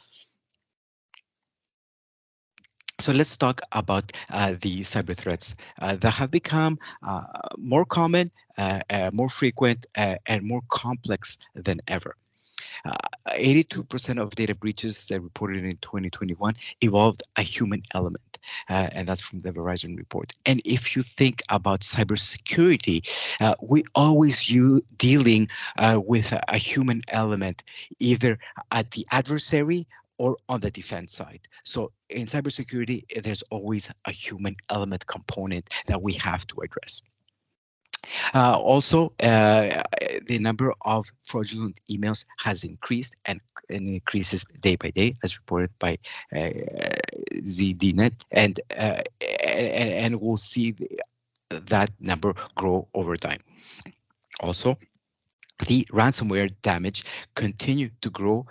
So let's talk about the cyber threats that have become more common, more frequent, and more complex than ever. 82% of data breaches that reported in 2021 involved a human element, and that's from the Verizon report. And if you think about cybersecurity, we always dealing with a human element, either at the adversary or on the defense side. So in cybersecurity, there's always a human element component that we have to address. Also, the number of fraudulent emails has increased and increases day by day, as reported by ZDNet, and we'll see that number grow over time. Also, the ransomware damage continue to grow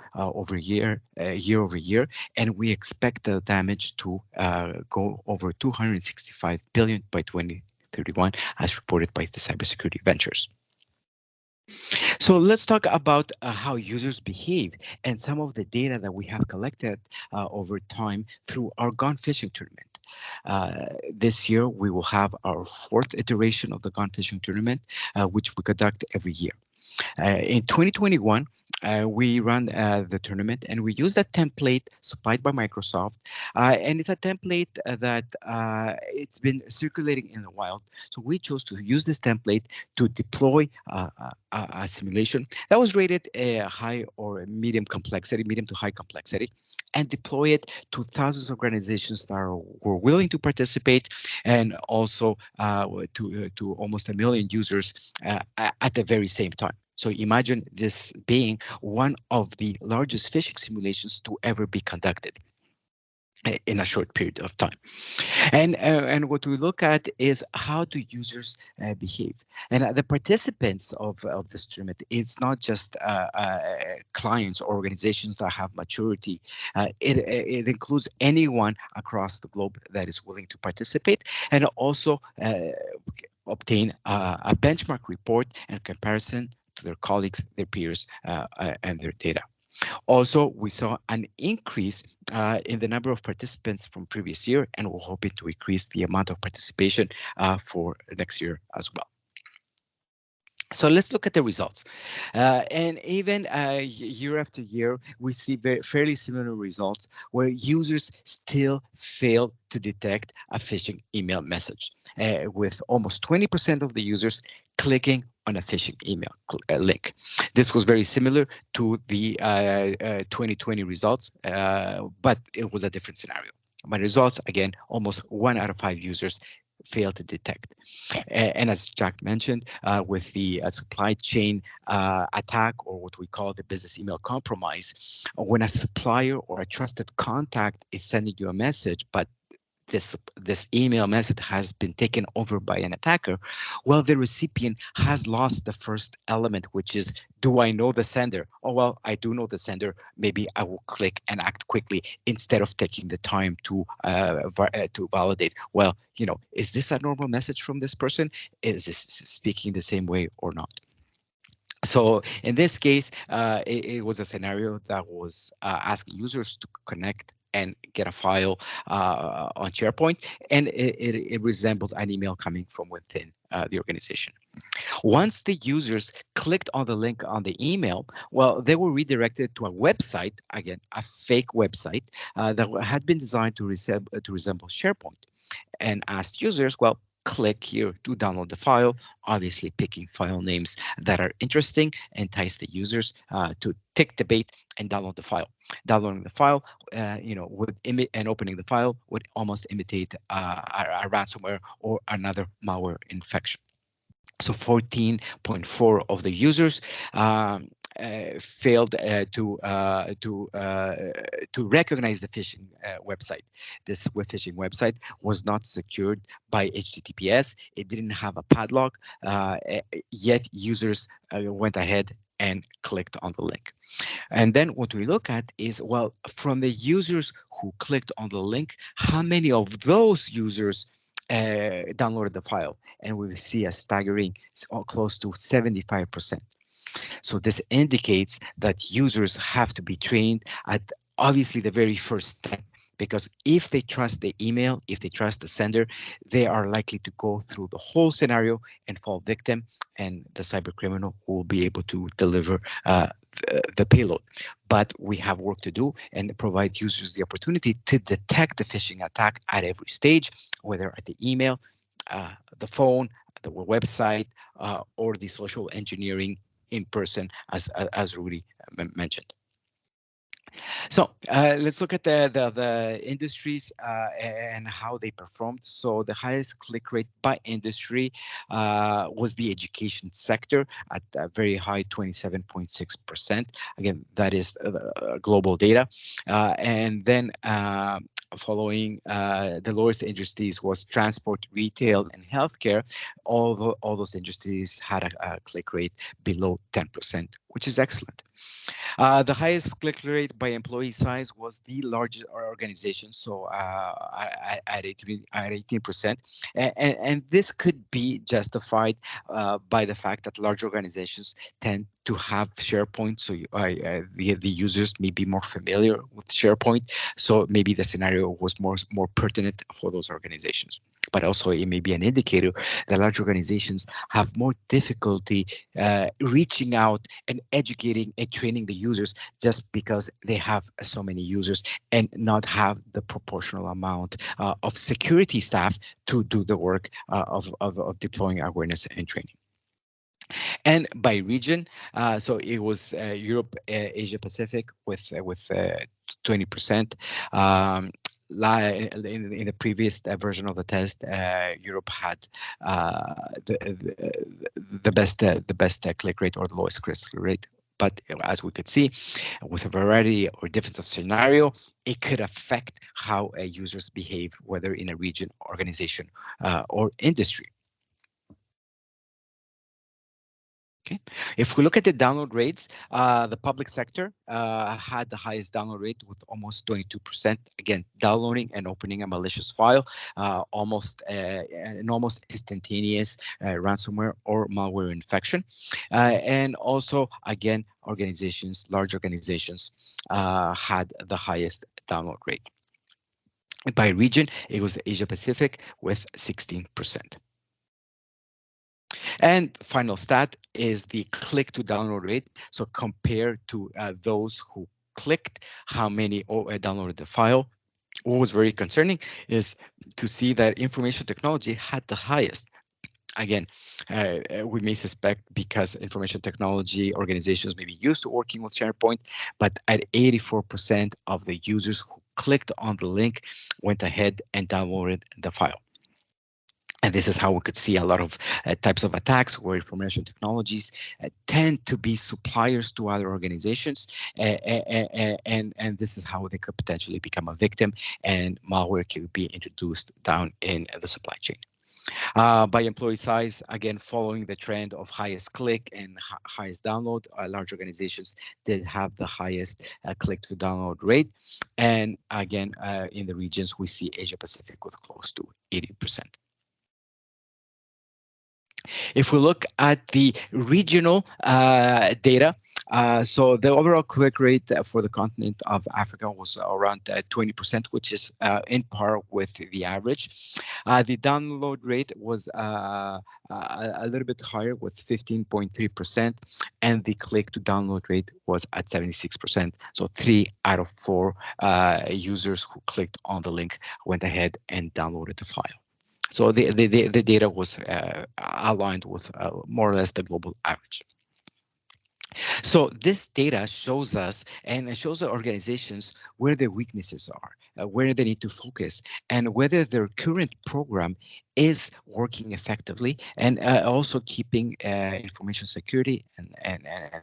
year over year, and we expect the damage to go over 265 billion by 2031, as reported by the Cybersecurity Ventures. So let's talk about how users behave and some of the data that we have collected over time through our Gone Phishing tournament. This year, we will have our 4th iteration of the Gone Phishing tournament, which we conduct every year. In 2021, we ran the tournament and we used a template supplied by Microsoft. And it's a template that it's been circulating in the wild. So we chose to use this template to deploy a simulation that was rated a high or medium complexity, medium to high complexity, and deploy it to thousands of organizations that were willing to participate, and also to almost 1 million users at the very same time. So imagine this being one of the largest phishing simulations to ever be conducted in a short period of time. And what we look at is how do users behave. And the participants of this tournament, it's not just clients or organizations that have maturity. It includes anyone across the globe that is willing to participate, and also obtain a benchmark report and comparison to their colleagues, their peers, and their data. Also, we saw an increase in the number of participants from previous year, and we're hoping to increase the amount of participation for next year as well. So let's look at the results. And even year after year, we see fairly similar results where users still fail to detect a phishing email message, with almost 20% of the users clicking on a phishing email link. This was very similar to the 2020 results, but it was a different scenario. My results, again, almost 1 out of 5 users fail to detect. And as Jack mentioned, with the supply chain attack, or what we call the business email compromise, when a supplier or a trusted contact is sending you a message, but this email message has been taken over by an attacker, well, the recipient has lost the first element, which is, do I know the sender? Oh, well, I do know the sender. Maybe I will click and act quickly instead of taking the time to validate. Well, you know, is this a normal message from this person? Is this speaking the same way or not? So in this case, it was a scenario that was asking users to connect and get a file on SharePoint, and it resembled an email coming from within the organization. Once the users clicked on the link on the email, well, they were redirected to a website, again, a fake website that had been designed to resemble SharePoint, and asked users, well, click here to download the file, obviously picking file names that are interesting, entice the users to tick the bait and download the file. Downloading the file, and opening the file would almost imitate a ransomware or another malware infection. So 14.4 of the users failed to recognize the phishing website. This phishing website was not secured by HTTPS. It didn't have a padlock, yet users went ahead and clicked on the link. And then what we look at is, well, from the users who clicked on the link, how many of those users downloaded the file? And we see a staggering close to 75%. So this indicates that users have to be trained at obviously the very first step, because if they trust the email, if they trust the sender, they are likely to go through the whole scenario and fall victim, and the cyber criminal will be able to deliver the payload. But we have work to do and provide users the opportunity to detect the phishing attack at every stage, whether at the email, the phone, the website, or the social engineering in person, as Rudy mentioned. So let's look at the industries and how they performed. So the highest click rate by industry was the education sector at a very high 27.6%. Again, that is global data. And then following the lowest industries was transport, retail, and healthcare. All those industries had a click rate below 10%, which is excellent. The highest click rate by employee size was the largest organization, so at 18%. And this could be justified by the fact that large organizations tend to have SharePoint, so the users may be more familiar with SharePoint, so maybe the scenario was more pertinent for those organizations. But also it may be an indicator that large organizations have more difficulty reaching out and educating and training the users just because they have so many users and not have the proportional amount of security staff to do the work of deploying awareness and training. And by region, so it was Europe, Asia Pacific with 20%. In the previous version of the test, Europe had the best click rate or the lowest click rate. But as we could see, with a variety or difference of scenario, it could affect how users behave, whether in a region, organization, or industry. Okay. If we look at the download rates, the public sector had the highest download rate with almost 22%. Again, downloading and opening a malicious file, an almost instantaneous ransomware or malware infection. And also, again, large organizations had the highest download rate. By region, it was Asia Pacific with 16%. And final stat is the click to download rate. So compared to those who clicked, how many downloaded the file. What was very concerning is to see that information technology had the highest. Again, we may suspect because information technology organizations may be used to working with SharePoint, but at 84% of the users who clicked on the link went ahead and downloaded the file. And this is how we could see a lot of types of attacks where information technologies tend to be suppliers to other organizations. And this is how they could potentially become a victim and malware could be introduced down in the supply chain. By employee size, again, following the trend of highest click and highest download, large organizations did have the highest click to download rate. And again, in the regions, we see Asia Pacific with close to 80%. If we look at the regional data, so the overall click rate for the continent of Africa was around 20%, which is in par with the average. The download rate was a little bit higher with 15.3%, and the click to download rate was at 76%. So 3 out of 4 users who clicked on the link went ahead and downloaded the file. So the data was aligned with more or less the global average. So this data shows us and it shows the organizations where their weaknesses are, where they need to focus, and whether their current program is working effectively, and also keeping information security and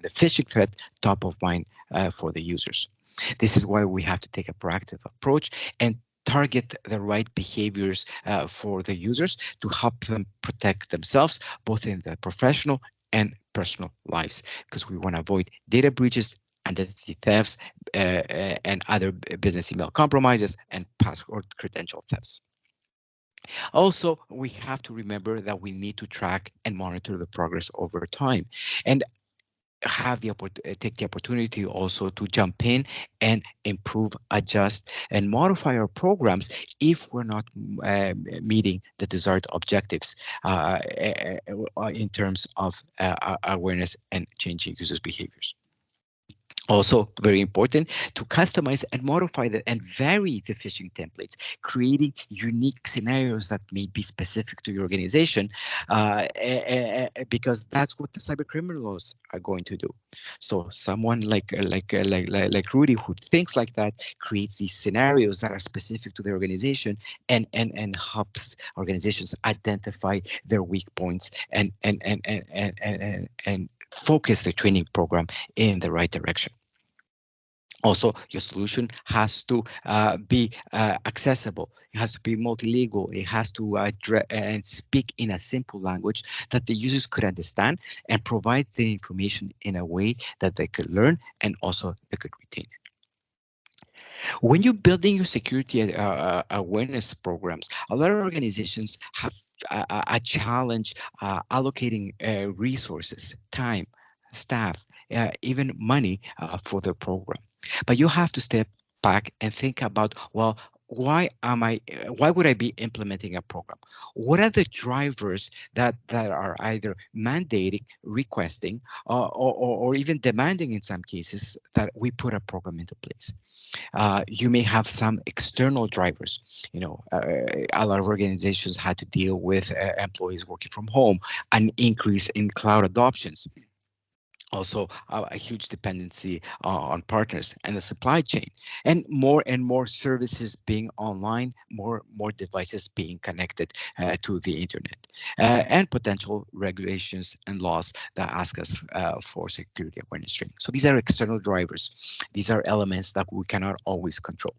the phishing threat top of mind for the users. This is why we have to take a proactive approach and target the right behaviors for the users to help them protect themselves, both in the professional and personal lives, because we want to avoid data breaches, identity thefts, and other business email compromises and password credential thefts. Also, we have to remember that we need to track and monitor the progress over time, and have the take the opportunity also to jump in and improve, adjust, and modify our programs if we're not meeting the desired objectives in terms of awareness and changing users' behaviors. Also, very important to customize and modify and vary the phishing templates, creating unique scenarios that may be specific to your organization, because that's what the cyber criminals are going to do. So someone like Rudy, who thinks like that, creates these scenarios that are specific to their organization and helps organizations identify their weak points and focus the training program in the right direction. Also, your solution has to be accessible. It has to be multilingual. It has to and speak in a simple language that the users could understand and provide the information in a way that they could learn and also they could retain it. When you're building your security awareness programs, a lot of organizations have a challenge allocating resources, time, staff, even money for their program. But you have to step back and think about, well, why would I be implementing a program? What are the drivers that are either mandating, requesting, or even demanding in some cases that we put a program into place? You may have some external drivers. You know, a lot of organizations had to deal with employees working from home, an increase in cloud adoptions. Also, a huge dependency on partners and the supply chain, and more services being online, more devices being connected to the internet, and potential regulations and laws that ask us for security awareness training. So these are external drivers. These are elements that we cannot always control.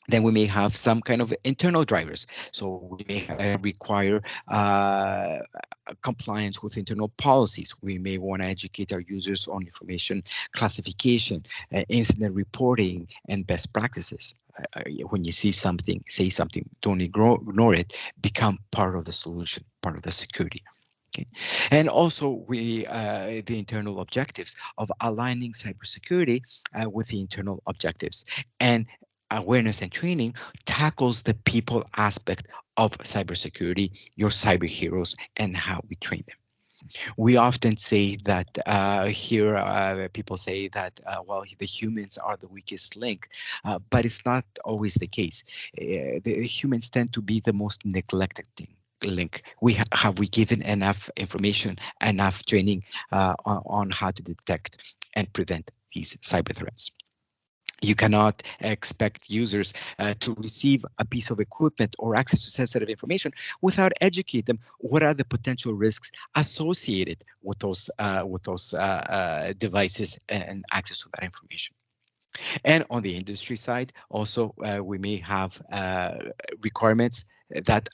Then we may have some kind of internal drivers. So we may require compliance with internal policies. We may want to educate our users on information classification, incident reporting, and best practices. When you see something, say something, don't ignore it, become part of the solution, part of the security. Okay. And also the internal objectives of aligning cybersecurity with the internal objectives. And awareness and training tackles the people aspect of cybersecurity, your cyber heroes, and how we train them. We often say that people say that, well, the humans are the weakest link, but it's not always the case. The humans tend to be the most neglected thing. Link. Have we given enough information, enough training on how to detect and prevent these cyber threats? You cannot expect users to receive a piece of equipment or access to sensitive information without educate them what are the potential risks associated with those devices and access to that information. And on the industry side, also we may have requirements that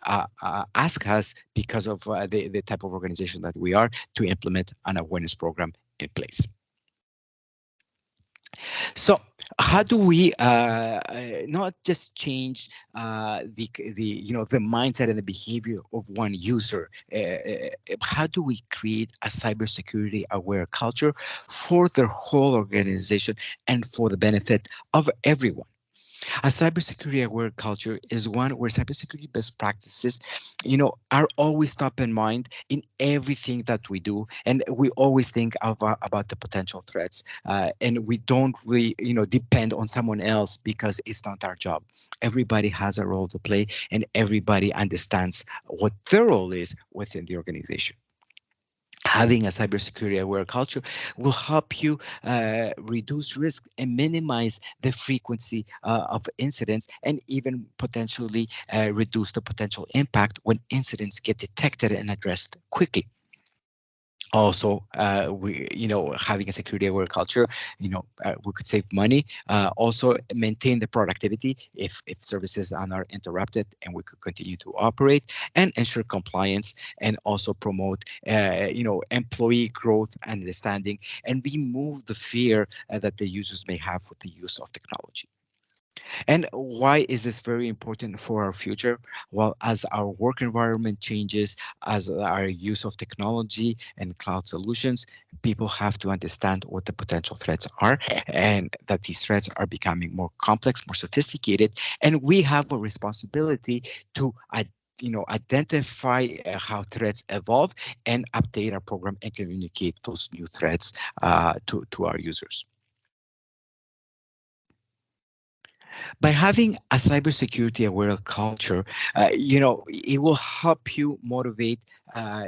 ask us, because of the type of organization that we are, to implement an awareness program in place. So how do we not just change the mindset and the behavior of one user? How do we create a cybersecurity aware culture for the whole organization and for the benefit of everyone? A cybersecurity aware culture is one where cybersecurity best practices, are always top in mind in everything that we do, and we always think about the potential threats, and we don't really, depend on someone else because it's not our job. Everybody has a role to play, and everybody understands what their role is within the organization. Having a cybersecurity aware culture will help you reduce risk and minimize the frequency of incidents, and even potentially reduce the potential impact when incidents get detected and addressed quickly. Also, having a security aware culture, we could save money, also maintain the productivity if services are not interrupted, and we could continue to operate and ensure compliance, and also promote employee growth and understanding, and remove the fear that the users may have with the use of technology. And why is this very important for our future? Well, as our work environment changes, as our use of technology and cloud solutions, people have to understand what the potential threats are, and that these threats are becoming more complex, more sophisticated, and we have a responsibility to identify how threats evolve, and update our program and communicate those new threats to our users. By having a cybersecurity aware culture, it will help you motivate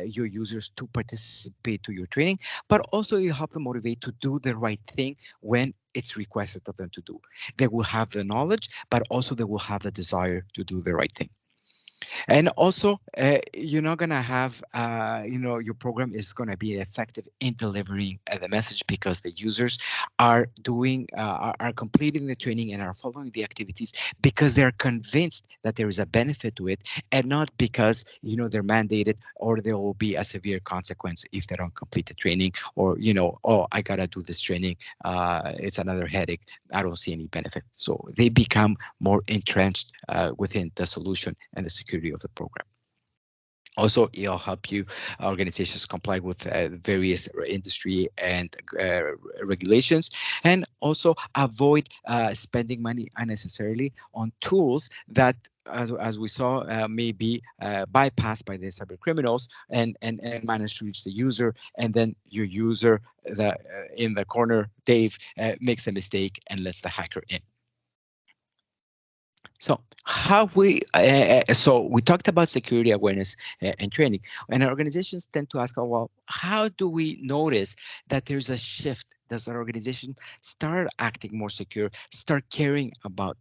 your users to participate to your training, but also it'll help them motivate to do the right thing when it's requested of them to do. They will have the knowledge, but also they will have the desire to do the right thing. And also, you're not going to have, your program is going to be effective in delivering the message, because the users are are completing the training and are following the activities because they're convinced that there is a benefit to it, and not because, they're mandated, or there will be a severe consequence if they don't complete the training, or, oh, I got to do this training. It's another headache. I don't see any benefit. So they become more entrenched within the solution and the security of the program. Also, it'll help you organizations comply with various industry and regulations, and also avoid spending money unnecessarily on tools that, as we saw, may be bypassed by the cyber criminals, and manage to reach the user, and then your user, in the corner, Dave, makes a mistake and lets the hacker in. So we talked about security awareness and training, and our organizations tend to ask, oh, well, how do we notice that there's a shift does our organization start acting more secure, start caring about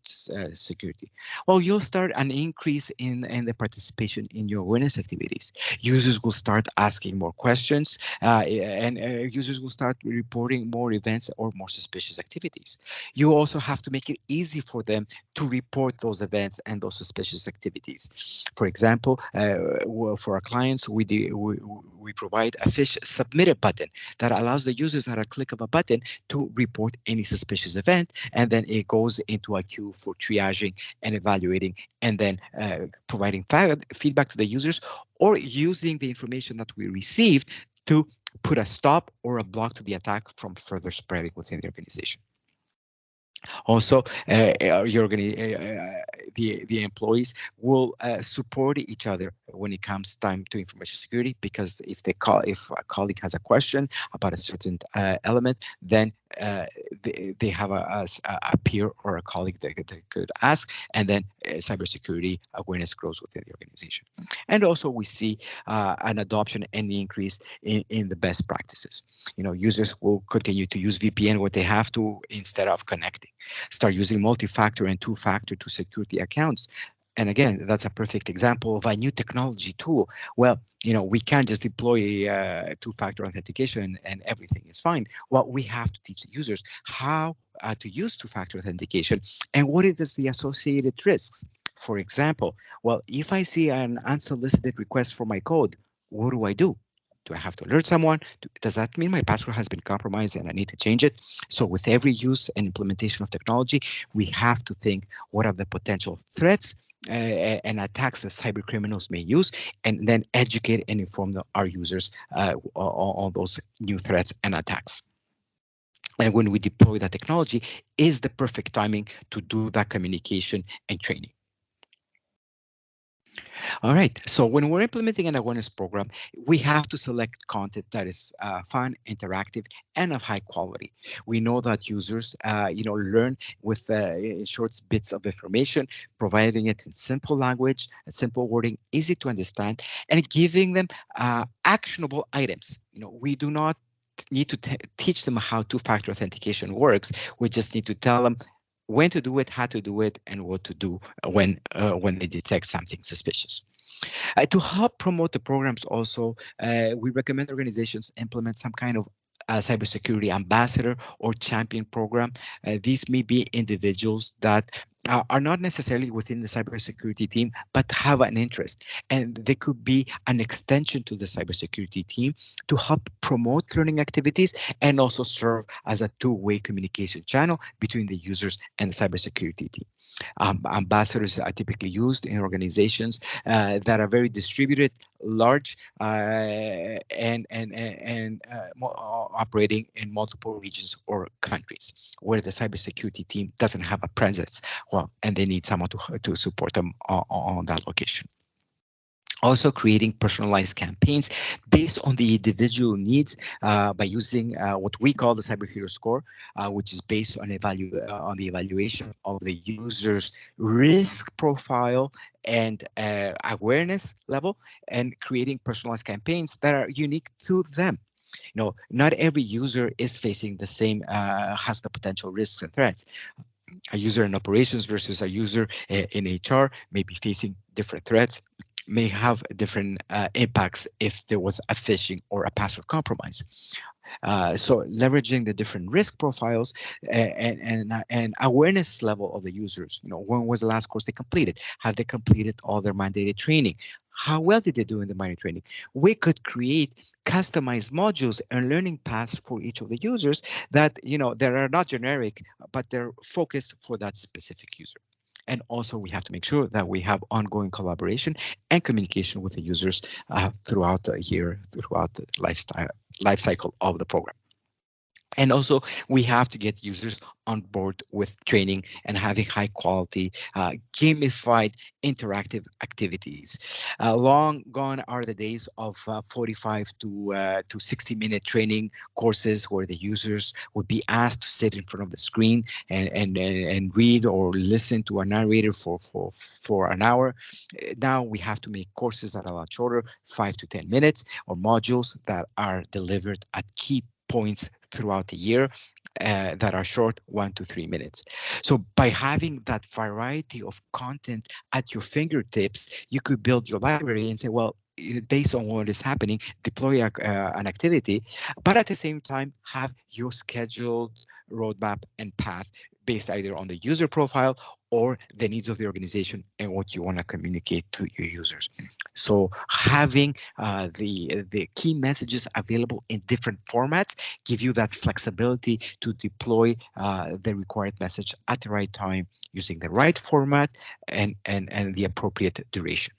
security? Well, you'll start an increase in the participation in your awareness activities. Users will start asking more questions, and users will start reporting more events or more suspicious activities. You also have to make it easy for them to report those events and those suspicious activities. For example, for our clients, we provide a fish submitted button that allows the users at a click of a button to report any suspicious event, and then it goes into a queue for triaging and evaluating, and then providing feedback to the users, or using the information that we received to put a stop or a block to the attack from further spreading within the organization. Also, the employees will support each other when it comes time to information security, because if a colleague has a question about a certain element, then they have a peer or a colleague that they could ask, and then cybersecurity awareness grows within the organization. And also, we see an adoption and increase in the best practices. Users will continue to use VPN when they have to instead of connecting. Start using multi-factor and two-factor to secure the accounts. And again, that's a perfect example of a new technology tool. Well, we can't just deploy two-factor authentication and everything is fine. Well, we have to teach the users how to use two-factor authentication and what is the associated risks. For example, well, if I see an unsolicited request for my code, what do I do? Do I have to alert someone? Does that mean my password has been compromised and I need to change it? So with every use and implementation of technology, we have to think, what are the potential threats and attacks that cyber criminals may use, and then educate and inform our users on those new threats and attacks. And when we deploy that technology, is the perfect timing to do that communication and training. All right, so when we're implementing an awareness program, we have to select content that is fun, interactive, and of high quality. We know that users, learn with short bits of information, providing it in simple language, simple wording, easy to understand, and giving them actionable items. We do not need to teach them how two-factor authentication works. We just need to tell them when to do it, how to do it, and what to do when they detect something suspicious. To help promote the programs also, we recommend organizations implement some kind of cybersecurity ambassador or champion program. These may be individuals that are not necessarily within the cybersecurity team, but have an interest. And they could be an extension to the cybersecurity team to help promote learning activities and also serve as a two-way communication channel between the users and the cybersecurity team. Ambassadors are typically used in organizations that are very distributed, large, and operating in multiple regions or countries, where the cybersecurity team doesn't have a presence. Well, and they need someone to support them on that location. Also creating personalized campaigns based on the individual needs by using what we call the Cyber Hero Score, which is based on the evaluation of the user's risk profile and awareness level, and creating personalized campaigns that are unique to them. Not every user is facing the same, has the potential risks and threats. A user in operations versus a user in HR may be facing different threats, may have different impacts if there was a phishing or a password compromise. So leveraging the different risk profiles and awareness level of the users. When was the last course they completed? Have they completed all their mandated training? How well did they do in the mandated training? We could create customized modules and learning paths for each of the users that, that are not generic, but they're focused for that specific user. And also, we have to make sure that we have ongoing collaboration and communication with the users throughout the year, throughout the life cycle of the program. And also, we have to get users on board with training and having high quality, gamified, interactive activities. Long gone are the days of 45 to 60-minute training courses where the users would be asked to sit in front of the screen and read or listen to a narrator for an hour. Now we have to make courses that are a lot shorter, 5 to 10 minutes, or modules that are delivered at key points throughout the year that are short, 1 to 3 minutes. So by having that variety of content at your fingertips, you could build your library and say, well, based on what is happening, deploy an activity, but at the same time, have your scheduled roadmap and path based either on the user profile or the needs of the organization and what you want to communicate to your users. So having the key messages available in different formats give you that flexibility to deploy the required message at the right time using the right format and the appropriate duration.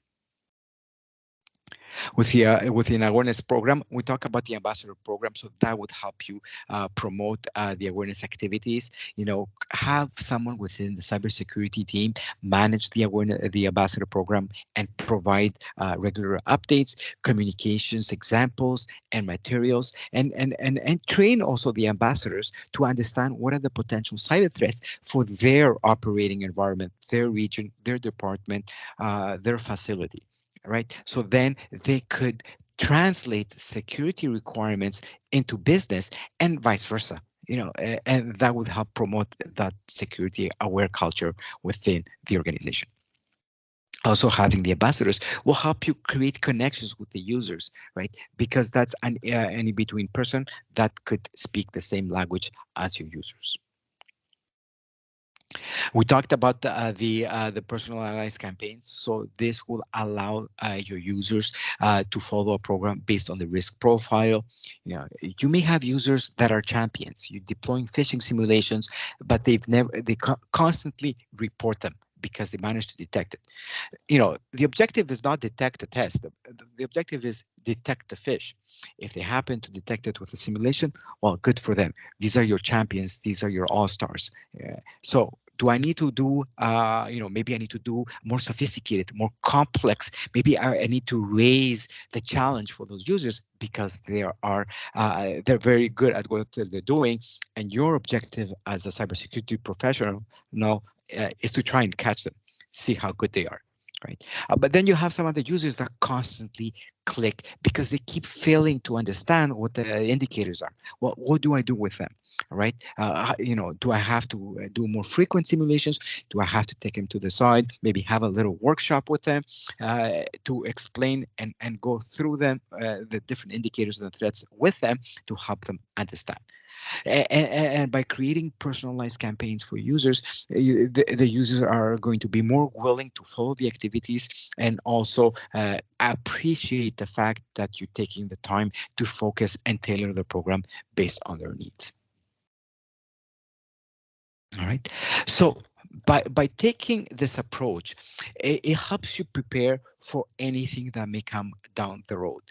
With the awareness program, we talk about the ambassador program, so that would help you promote the awareness activities. You know, have someone within the cybersecurity team manage the ambassador program and provide regular updates, communications, examples, and materials, and train also the ambassadors to understand what are the potential cyber threats for their operating environment, their region, their department, their facility. Right? So then they could translate security requirements into business and vice versa. You know, and that would help promote that security aware culture within the organization. Also, having the ambassadors will help you create connections with the users, right? Because that's an in-between person that could speak the same language as your users. We talked about the personalized campaigns. So this will allow your users to follow a program based on the risk profile. You know, you may have users that are champions. You're deploying phishing simulations, but they constantly report them because they managed to detect it. You know, the objective is not detect the test. The objective is detect the fish. If they happen to detect it with a simulation, well, good for them. These are your champions. These are your all-stars. So do I need to do, maybe I need to do more sophisticated, more complex. Maybe I need to raise the challenge for those users because they're very good at what they're doing. And your objective as a cybersecurity professional now is to try and catch them, see how good they are. Right. But then you have some other users that constantly click because they keep failing to understand what the indicators are. Well, what do I do with them? All right. Do I have to do more frequent simulations? Do I have to take them to the side? Maybe have a little workshop with them to explain and go through them, the different indicators and the threats with them to help them understand. And by creating personalized campaigns for users, the users are going to be more willing to follow the activities and also appreciate the fact that you're taking the time to focus and tailor the program based on their needs. All right. So by taking this approach, it helps you prepare for anything that may come down the road,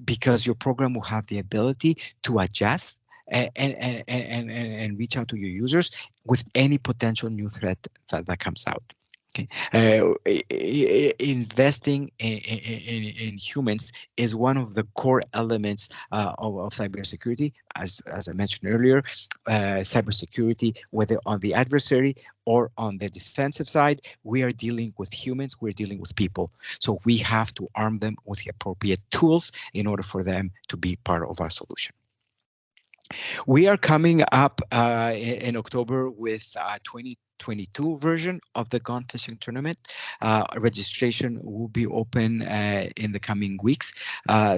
because your program will have the ability to adjust and reach out to your users with any potential new threat that comes out. Okay. Investing in humans is one of the core elements of cybersecurity. As I mentioned earlier, cybersecurity, whether on the adversary or on the defensive side, we are dealing with humans, we're dealing with people. So we have to arm them with the appropriate tools in order for them to be part of our solution. We are coming up in October with 2022 version of the Gone Fishing Tournament. Registration will be open in the coming weeks.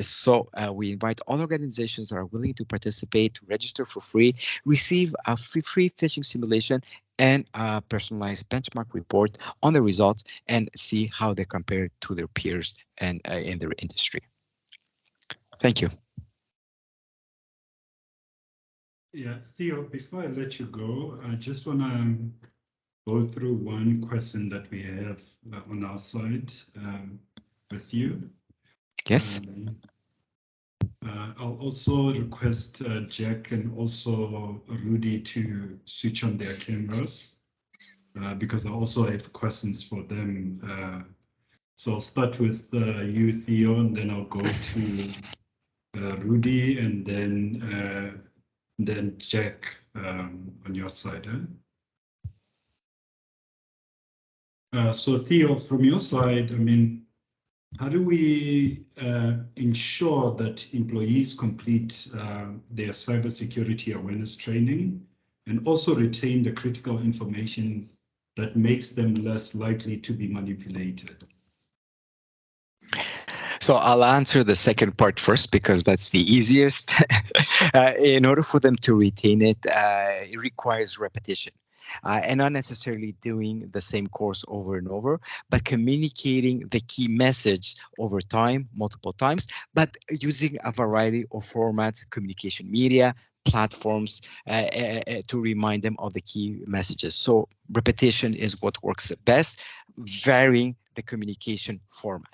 So we invite all organizations that are willing to participate to register for free, receive a free fishing simulation and a personalized benchmark report on the results, and see how they compare to their peers and in their industry. Thank you. Yeah, Theo, before I let you go, I just want to go through one question that we have on our side with you. Yes. I'll also request Jack and also Rudy to switch on their cameras because I also have questions for them. So I'll start with you, Theo, and then I'll go to Rudy and then Jack on your side. So Theo, from your side, I mean, How do we ensure that employees complete their cybersecurity awareness training and also retain the critical information that makes them less likely to be manipulated? So I'll answer the second part first because that's the easiest. In order for them to retain it, it requires repetition. And not necessarily doing the same course over and over, but communicating the key message over time, multiple times, but using a variety of formats, communication media, platforms to remind them of the key messages. So repetition is what works best, varying the communication format.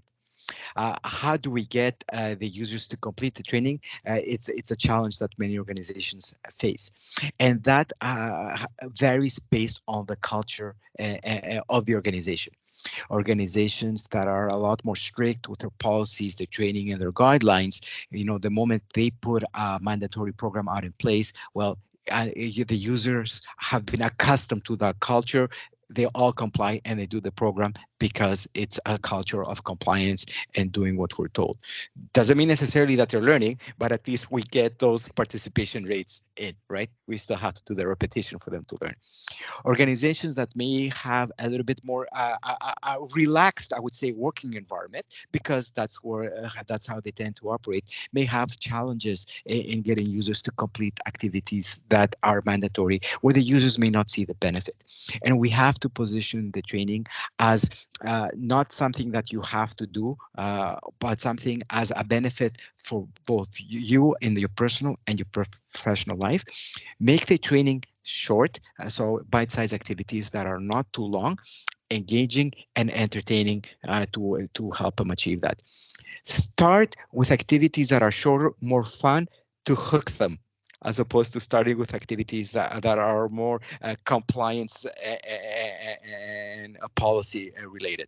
How do we get the users to complete the training? It's a challenge that many organizations face, and that varies based on the culture of the organization. Organizations that are a lot more strict with their policies, their training, and their guidelines, the moment they put a mandatory program out in place, well, the users have been accustomed to that culture. They all comply and they do the program because it's a culture of compliance and doing what we're told. Doesn't mean necessarily that they're learning, but at least we get those participation rates in, right? We still have to do the repetition for them to learn. Organizations that may have a little bit more relaxed, I would say, working environment, because that's how they tend to operate, may have challenges in getting users to complete activities that are mandatory, where the users may not see the benefit. And we have to position the training as not something that you have to do, but something as a benefit for both you in your personal and your professional life. Make the training short, so bite-sized activities that are not too long, engaging and entertaining to help them achieve that. Start with activities that are shorter, more fun, to hook them, as opposed to starting with activities that are more compliance and policy related.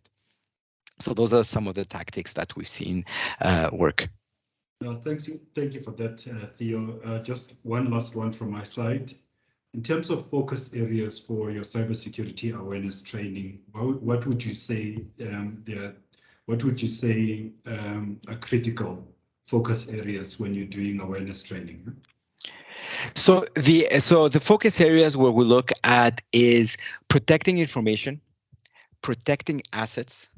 So those are some of the tactics that we've seen work. No, thank you for that, Theo. Just one last one from my side. In terms of focus areas for your cybersecurity awareness training, what would you say are critical focus areas when you're doing awareness training? So the focus areas where we look at is protecting information, protecting assets,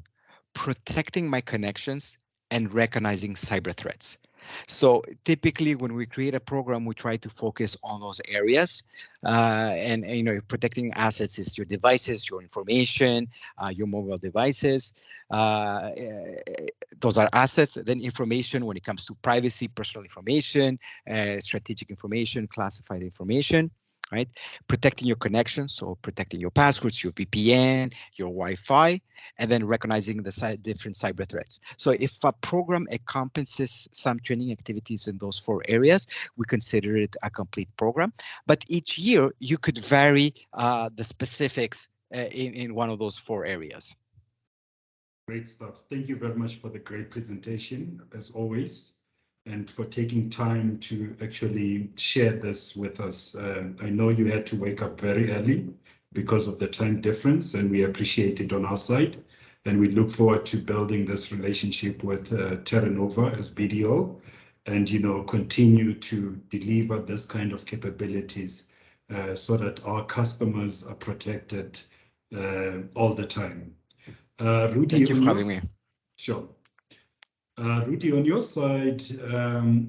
protecting my connections, and recognizing cyber threats. So typically when we create a program, we try to focus on those areas. And protecting assets is your devices, your information, your mobile devices. Those are assets. Then information, when it comes to privacy, personal information, strategic information, classified information, right? Protecting your connections, so protecting your passwords, your VPN, your Wi-Fi, and then recognizing the different cyber threats. So if a program encompasses some training activities in those 4 areas, we consider it a complete program. But each year, you could vary the specifics in one of those 4 areas. Great stuff. Thank you very much for the great presentation, as always, and for taking time to actually share this with us. I know you had to wake up very early because of the time difference, and we appreciate it on our side. And we look forward to building this relationship with Terra Nova as BDO, and continue to deliver this kind of capabilities so that our customers are protected all the time. Rudy, Thank you for having me. Sure. Rudy, on your side,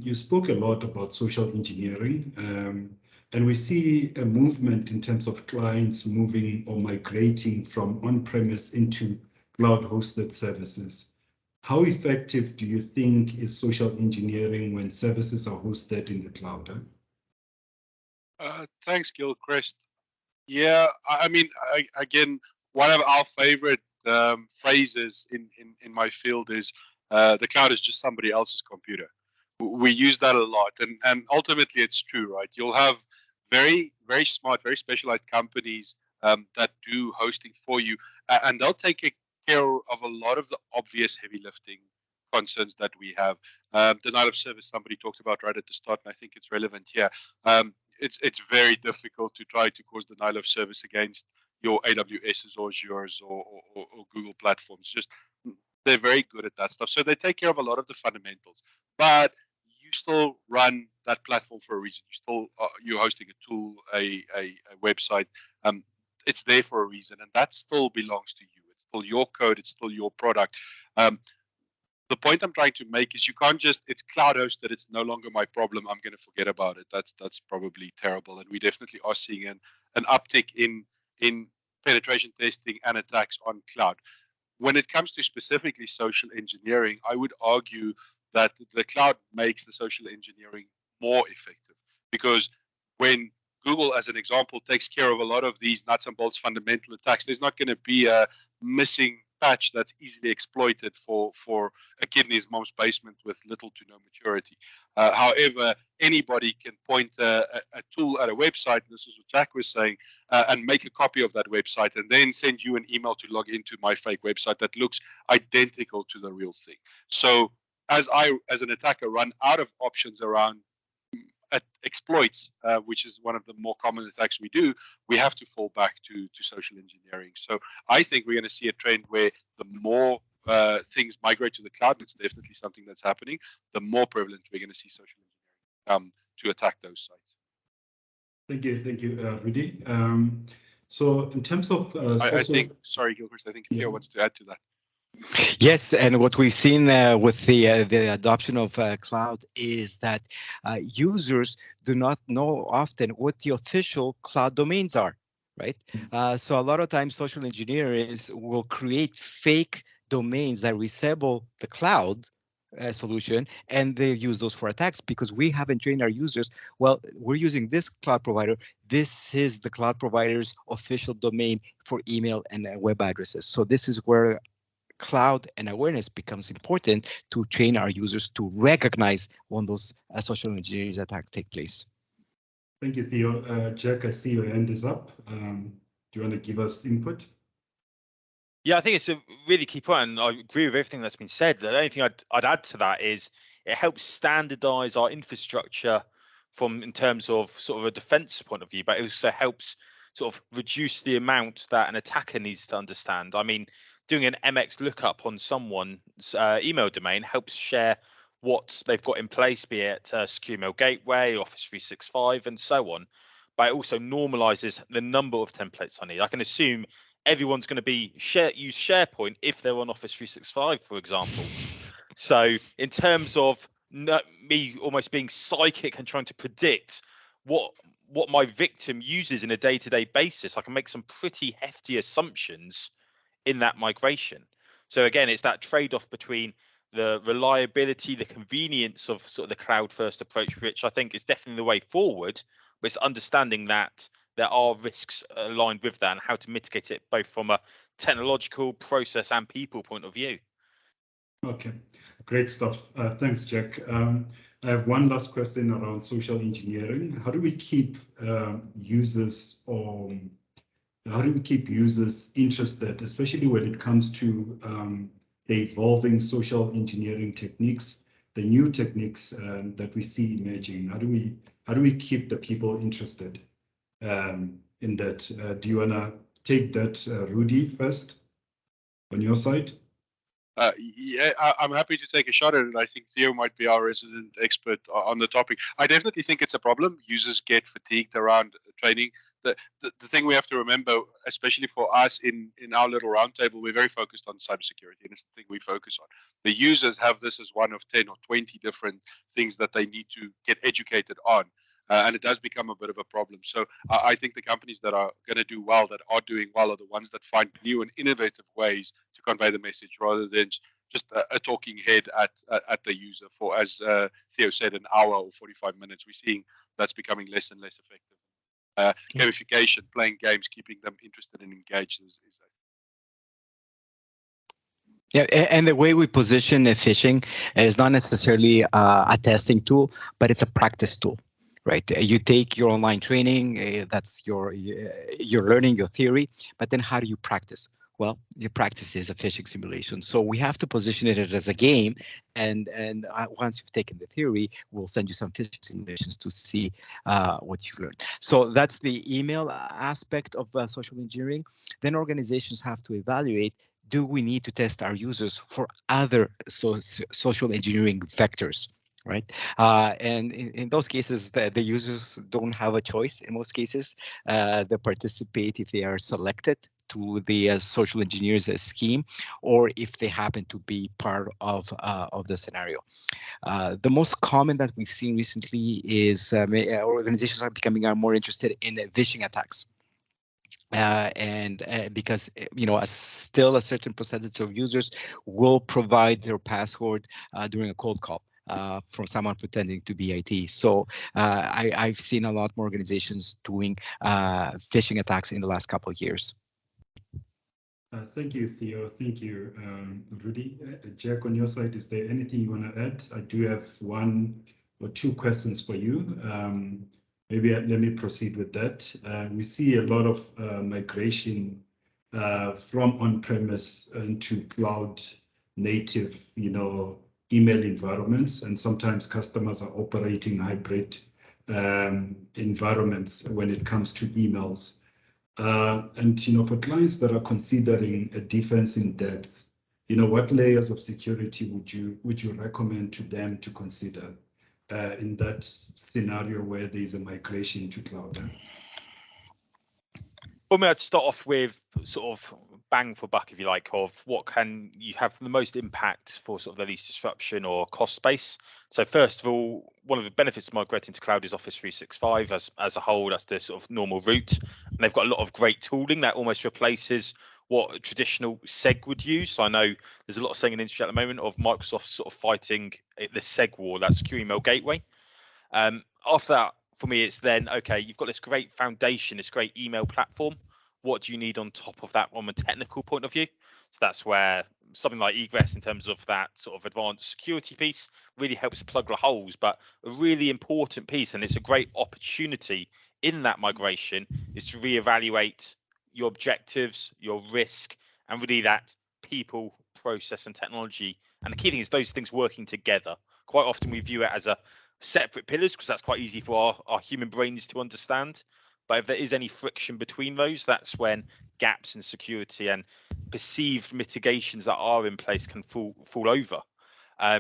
you spoke a lot about social engineering, and we see a movement in terms of clients moving or migrating from on-premise into cloud-hosted services. How effective do you think is social engineering when services are hosted in the cloud? Thanks, Gilchrist. Yeah, I mean, again, one of our favorite phrases in my field is the cloud is just somebody else's computer. We use that a lot, and ultimately it's true, right? You'll have very, very smart, very specialized companies that do hosting for you, and they'll take care of a lot of the obvious heavy lifting concerns that we have. Denial of service, somebody talked about right at the start, and I think it's relevant here. It's very difficult to try to cause denial of service against your AWSs or Azures or Google platforms. Just they're very good at that stuff. So they take care of a lot of the fundamentals. But you still run that platform for a reason. You still you're hosting a tool, a website. It's there for a reason, and that still belongs to you. It's still your code. It's still your product. The point I'm trying to make is you can't just, it's cloud hosted, it's no longer my problem, I'm going to forget about it. That's probably terrible. And we definitely are seeing an uptick in penetration testing and attacks on cloud. When it comes to specifically social engineering, I would argue that the cloud makes the social engineering more effective, because when Google, as an example, takes care of a lot of these nuts and bolts fundamental attacks, there's not going to be a missing patch that's easily exploited for a kid in his mom's basement with little to no maturity. However, anybody can point a tool at a website, and this is what Jack was saying, and make a copy of that website and then send you an email to log into my fake website that looks identical to the real thing. So as an attacker, run out of options around exploits, which is one of the more common attacks we do, we have to fall back to social engineering. So I think we're going to see a trend where the more things migrate to the cloud, and it's definitely something that's happening, the more prevalent we're going to see social engineering to attack those sites. Thank you, Rudy. So in terms of I think, sorry, Gilchrist, I think Theo wants to add to that. Yes, and what we've seen with the adoption of cloud is that users do not know often what the official cloud domains are, right? So a lot of times social engineers will create fake domains that resemble the cloud solution, and they use those for attacks because we haven't trained our users. Well, we're using this cloud provider. This is the cloud provider's official domain for email and web addresses. So this is where cloud and awareness becomes important to train our users to recognize when those social engineering attacks take place. Thank you, Theo. Jack, I see your hand is up. Do you want to give us input? Yeah, I think it's a really key point, and I agree with everything that's been said. The only thing I'd add to that is it helps standardize our infrastructure in terms of sort of a defense point of view, but it also helps sort of reduce the amount that an attacker needs to understand. I mean, doing an MX lookup on someone's email domain helps share what they've got in place, be it Secure Email Gateway, Office 365, and so on. But it also normalizes the number of templates I need. I can assume everyone's going to be use SharePoint if they're on Office 365, for example. So in terms of me almost being psychic and trying to predict what my victim uses in a day-to-day basis, I can make some pretty hefty assumptions in that migration. So again, it's that trade-off between the reliability, the convenience of sort of the cloud-first approach, which I think is definitely the way forward, but it's understanding that there are risks aligned with that and how to mitigate it both from a technological, process, and people point of view. Okay, great stuff. Thanks, Jack. I have one last question around social engineering. How do we keep users interested, especially when it comes to the evolving social engineering techniques, the new techniques that we see emerging? How do we keep the people interested in that? Do you want to take that, Rudy, first on your side? Yeah, I'm happy to take a shot at it. I think Theo might be our resident expert on the topic. I definitely think it's a problem. Users get fatigued around training. The thing we have to remember, especially for us in our little roundtable, we're very focused on cybersecurity, and it's the thing we focus on. The users have this as one of 10 or 20 different things that they need to get educated on. And it does become a bit of a problem. So I think the companies that are going to do well, that are doing well, are the ones that find new and innovative ways to convey the message rather than just a talking head at the user for, as Theo said, an hour or 45 minutes. We're seeing that's becoming less and less effective. Gamification, playing games, keeping them interested and engaged is yeah, and the way we position phishing is not necessarily a testing tool, but it's a practice tool. Right, you take your online training, that's your learning, your theory, but then how do you practice? Well, your practice is a phishing simulation. So we have to position it as a game, and once you've taken the theory, we'll send you some phishing simulations to see what you've learned. So that's the email aspect of social engineering. Then organizations have to evaluate, do we need to test our users for other social engineering vectors? Right, and in those cases, the users don't have a choice. In most cases, they participate if they are selected to the social engineers scheme, or if they happen to be part of the scenario. The most common that we've seen recently is organizations are becoming more interested in phishing attacks. And because still a certain percentage of users will provide their password during a cold call from someone pretending to be IT. So I've seen a lot more organizations doing phishing attacks in the last couple of years. Thank you, Theo. Thank you, Rudy. Jack, on your side, is there anything you want to add? I do have one or two questions for you. Maybe let me proceed with that. We see a lot of migration from on-premise into cloud native, email environments, and sometimes customers are operating hybrid environments when it comes to emails. And for clients that are considering a defense in depth, what layers of security would you recommend to them to consider in that scenario where there is a migration to cloud? Well, maybe I'd start off with sort of bang for buck, if you like, of what can you have the most impact for sort of the least disruption or cost space. So first of all, one of the benefits of migrating to cloud is Office 365 as a whole. That's the sort of normal route. And they've got a lot of great tooling that almost replaces what a traditional SEG would use. So I know there's a lot of saying in the industry at the moment of Microsoft sort of fighting the SEG war, that secure email gateway. After that, for me, it's then, okay, you've got this great foundation, this great email platform. What do you need on top of that from a technical point of view? So that's where something like egress, in terms of that sort of advanced security piece, really helps plug the holes. But a really important piece, and it's a great opportunity in that migration, is to reevaluate your objectives, your risk, and really that people, process, and technology. And the key thing is those things working together. Quite often we view it as a separate pillars because that's quite easy for our human brains to understand. But if there is any friction between those, that's when gaps in security and perceived mitigations that are in place can fall over.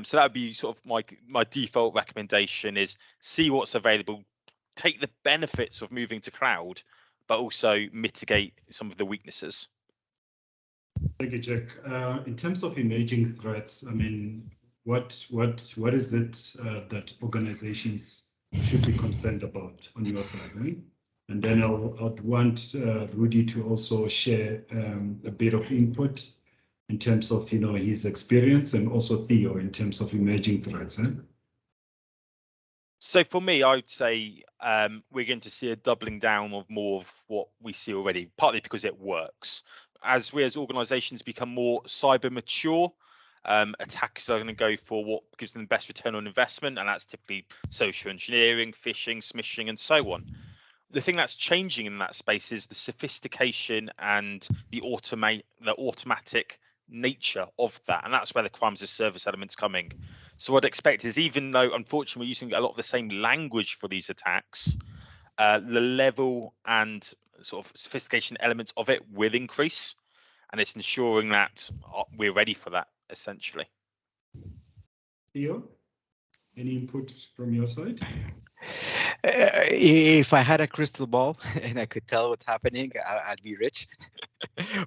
So that would be sort of my default recommendation, is see what's available, take the benefits of moving to cloud, but also mitigate some of the weaknesses. Thank you, Jack. In terms of emerging threats, I mean, what is it that organizations should be concerned about on your side, right? And then I'd want Rudy to also share a bit of input in terms of his experience, and also Theo in terms of emerging threats. So for me, I would say we're going to see a doubling down of more of what we see already, partly because it works. As we as organizations become more cyber mature, attackers are going to go for what gives them the best return on investment, and that's typically social engineering, phishing, smishing, and so on. The thing that's changing in that space is the sophistication and the automatic nature of that, and that's where the crimes as service element's coming. So what I'd expect is, even though unfortunately we're using a lot of the same language for these attacks, the level and sort of sophistication elements of it will increase, and it's ensuring that we're ready for that, essentially. Theo, any input from your side? If I had a crystal ball and I could tell what's happening, I'd be rich.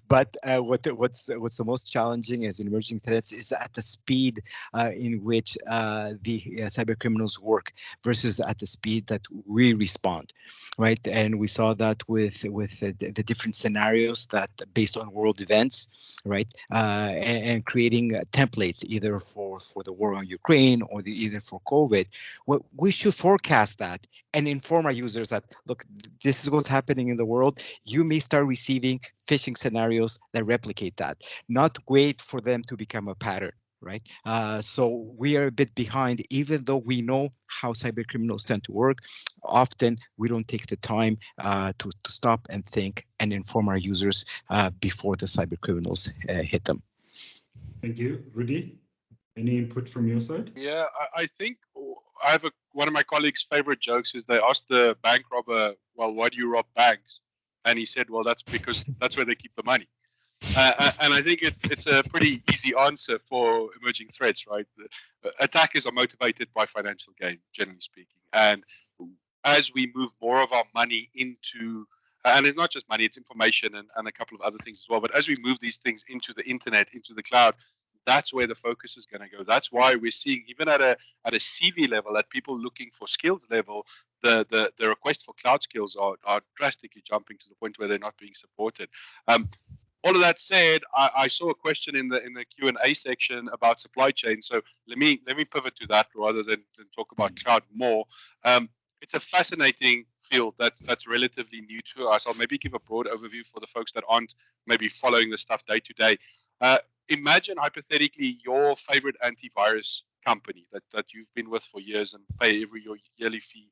But what's the most challenging as emerging threats is at the speed in which the cyber criminals work versus at the speed that we respond, right? And we saw that with the different scenarios that based on world events, right? And creating templates either for the war on Ukraine or either for COVID. Well, we should forecast that and inform our users that, look, this is what's happening in the world. You may start receiving phishing scenarios that replicate that, not wait for them to become a pattern, right? So we are a bit behind, even though we know how cyber criminals tend to work. Often we don't take the time to stop and think and inform our users before the cyber criminals hit them. Thank you. Rudy, any input from your side? Yeah, I think I have one of my colleagues' favorite jokes is they asked the bank robber, well, why do you rob banks? And he said, well, that's because that's where they keep the money. And I think it's a pretty easy answer for emerging threats, right? Attackers are motivated by financial gain, generally speaking. And as we move more of our money into, and it's not just money, it's information and a couple of other things as well. But as we move these things into the internet, into the cloud, that's where the focus is going to go. That's why we're seeing, even at a CV level, at people looking for skills level, the requests for cloud skills are drastically jumping to the point where they're not being supported. All of that said, I saw a question in the Q&A section about supply chain. So let me pivot to that rather than talk about cloud more. It's a fascinating field that's relatively new to us. I'll maybe give a broad overview for the folks that aren't maybe following the stuff day to day. Imagine hypothetically your favorite antivirus company that you've been with for years and pay every yearly fee.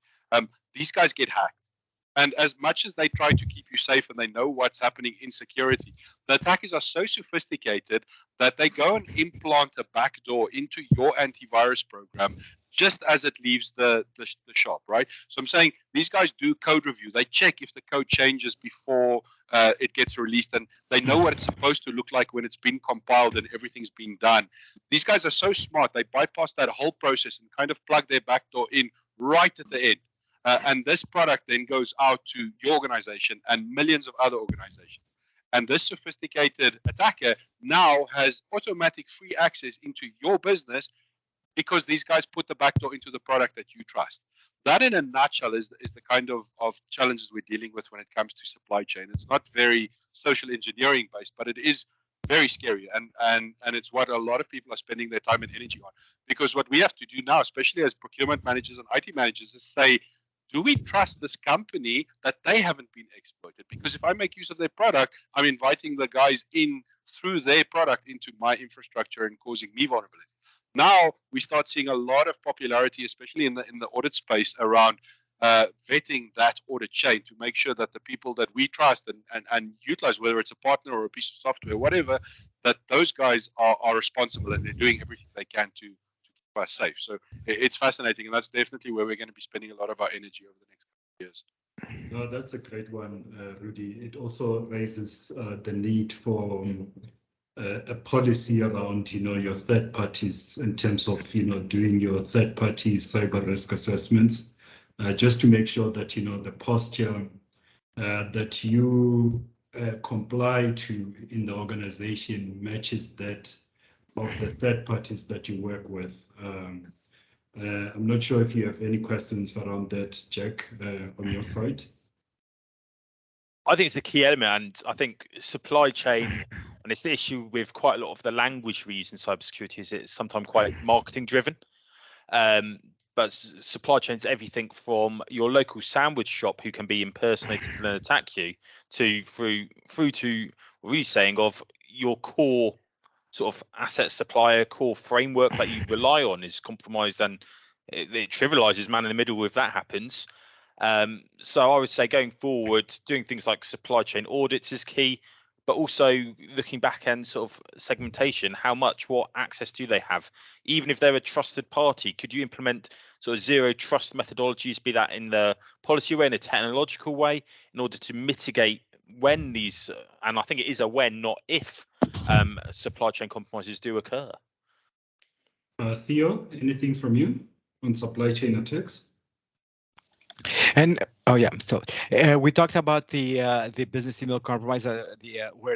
These guys get hacked. And as much as they try to keep you safe and they know what's happening in security, the attackers are so sophisticated that they go and implant a backdoor into your antivirus program just as it leaves the shop, right? So I'm saying these guys do code review. They check if the code changes before it gets released, and they know what it's supposed to look like when it's been compiled and everything's been done. These guys are so smart. They bypass that whole process and kind of plug their backdoor in right at the end. And this product then goes out to your organization and millions of other organizations. And this sophisticated attacker now has automatic free access into your business because these guys put the backdoor into the product that you trust. That in a nutshell is the kind of challenges we're dealing with when it comes to supply chain. It's not very social engineering based, but it is very scary. And it's what a lot of people are spending their time and energy on. Because what we have to do now, especially as procurement managers and IT managers, is say, do we trust this company that they haven't been exploited? Because if I make use of their product, I'm inviting the guys in through their product into my infrastructure and causing me vulnerability. Now we start seeing a lot of popularity, especially in the audit space, around vetting that audit chain to make sure that the people that we trust and utilize, whether it's a partner or a piece of software, whatever, that those guys are responsible and they're doing everything they can to keep us safe. So it's fascinating, and that's definitely where we're going to be spending a lot of our energy over the next couple of years. No, that's a great one, Rudy. It also raises the need for a policy around, your third parties in terms of, doing your third party cyber risk assessments, just to make sure that, the posture that you comply to in the organization matches that of the third parties that you work with. I'm not sure if you have any questions around that, Jack, on your side. I think it's a key element, and I think supply chain, and it's the issue with quite a lot of the language we use in cybersecurity, is it's sometimes quite marketing driven. But supply chain's everything from your local sandwich shop who can be impersonated and attack you through to really saying of your core sort of asset supplier, core framework that you rely on is compromised, and it trivializes man in the middle if that happens. So I would say going forward, doing things like supply chain audits is key, but also looking back and sort of segmentation, what access do they have? Even if they're a trusted party, could you implement sort of zero trust methodologies, be that in the policy way, in a technological way, in order to mitigate when these, and I think it is a when, not if, supply chain compromises do occur? Theo, anything from you on supply chain attacks? And so we talked about the business email compromise, where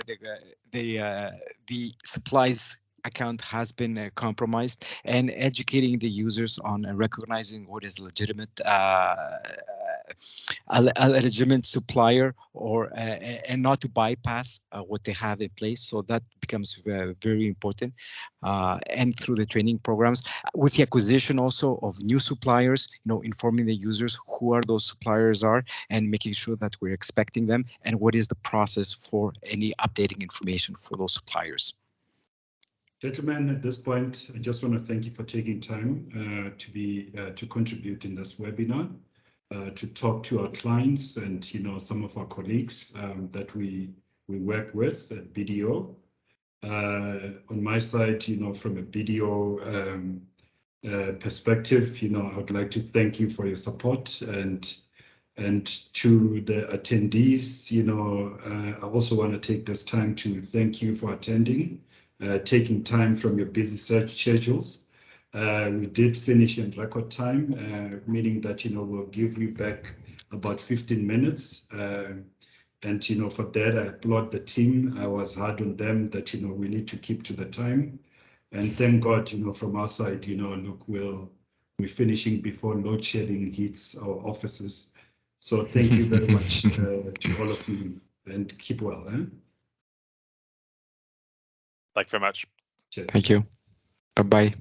the supplies account has been compromised, and educating the users on recognizing what is legitimate, a legitimate supplier, or and not to bypass what they have in place. So that becomes very important, and through the training programs, with the acquisition also of new suppliers, informing the users who are those suppliers are, and making sure that we're expecting them, and what is the process for any updating information for those suppliers. Gentlemen, at this point, I just want to thank you for taking time to contribute in this webinar, to talk to our clients and some of our colleagues that we work with at BDO. On my side, from a BDO perspective, I would like to thank you for your support and And to the attendees, I also want to take this time to thank you for attending, taking time from your busy schedules. We did finish in record time, meaning that, we'll give you back about 15 minutes. And, for that, I applaud the team. I was hard on them that, we need to keep to the time. And thank God, from our side, look, we're finishing before load shedding hits our offices. So thank you very much to all of you, and keep well. Thank you very much. Cheers. Thank you. Bye-bye.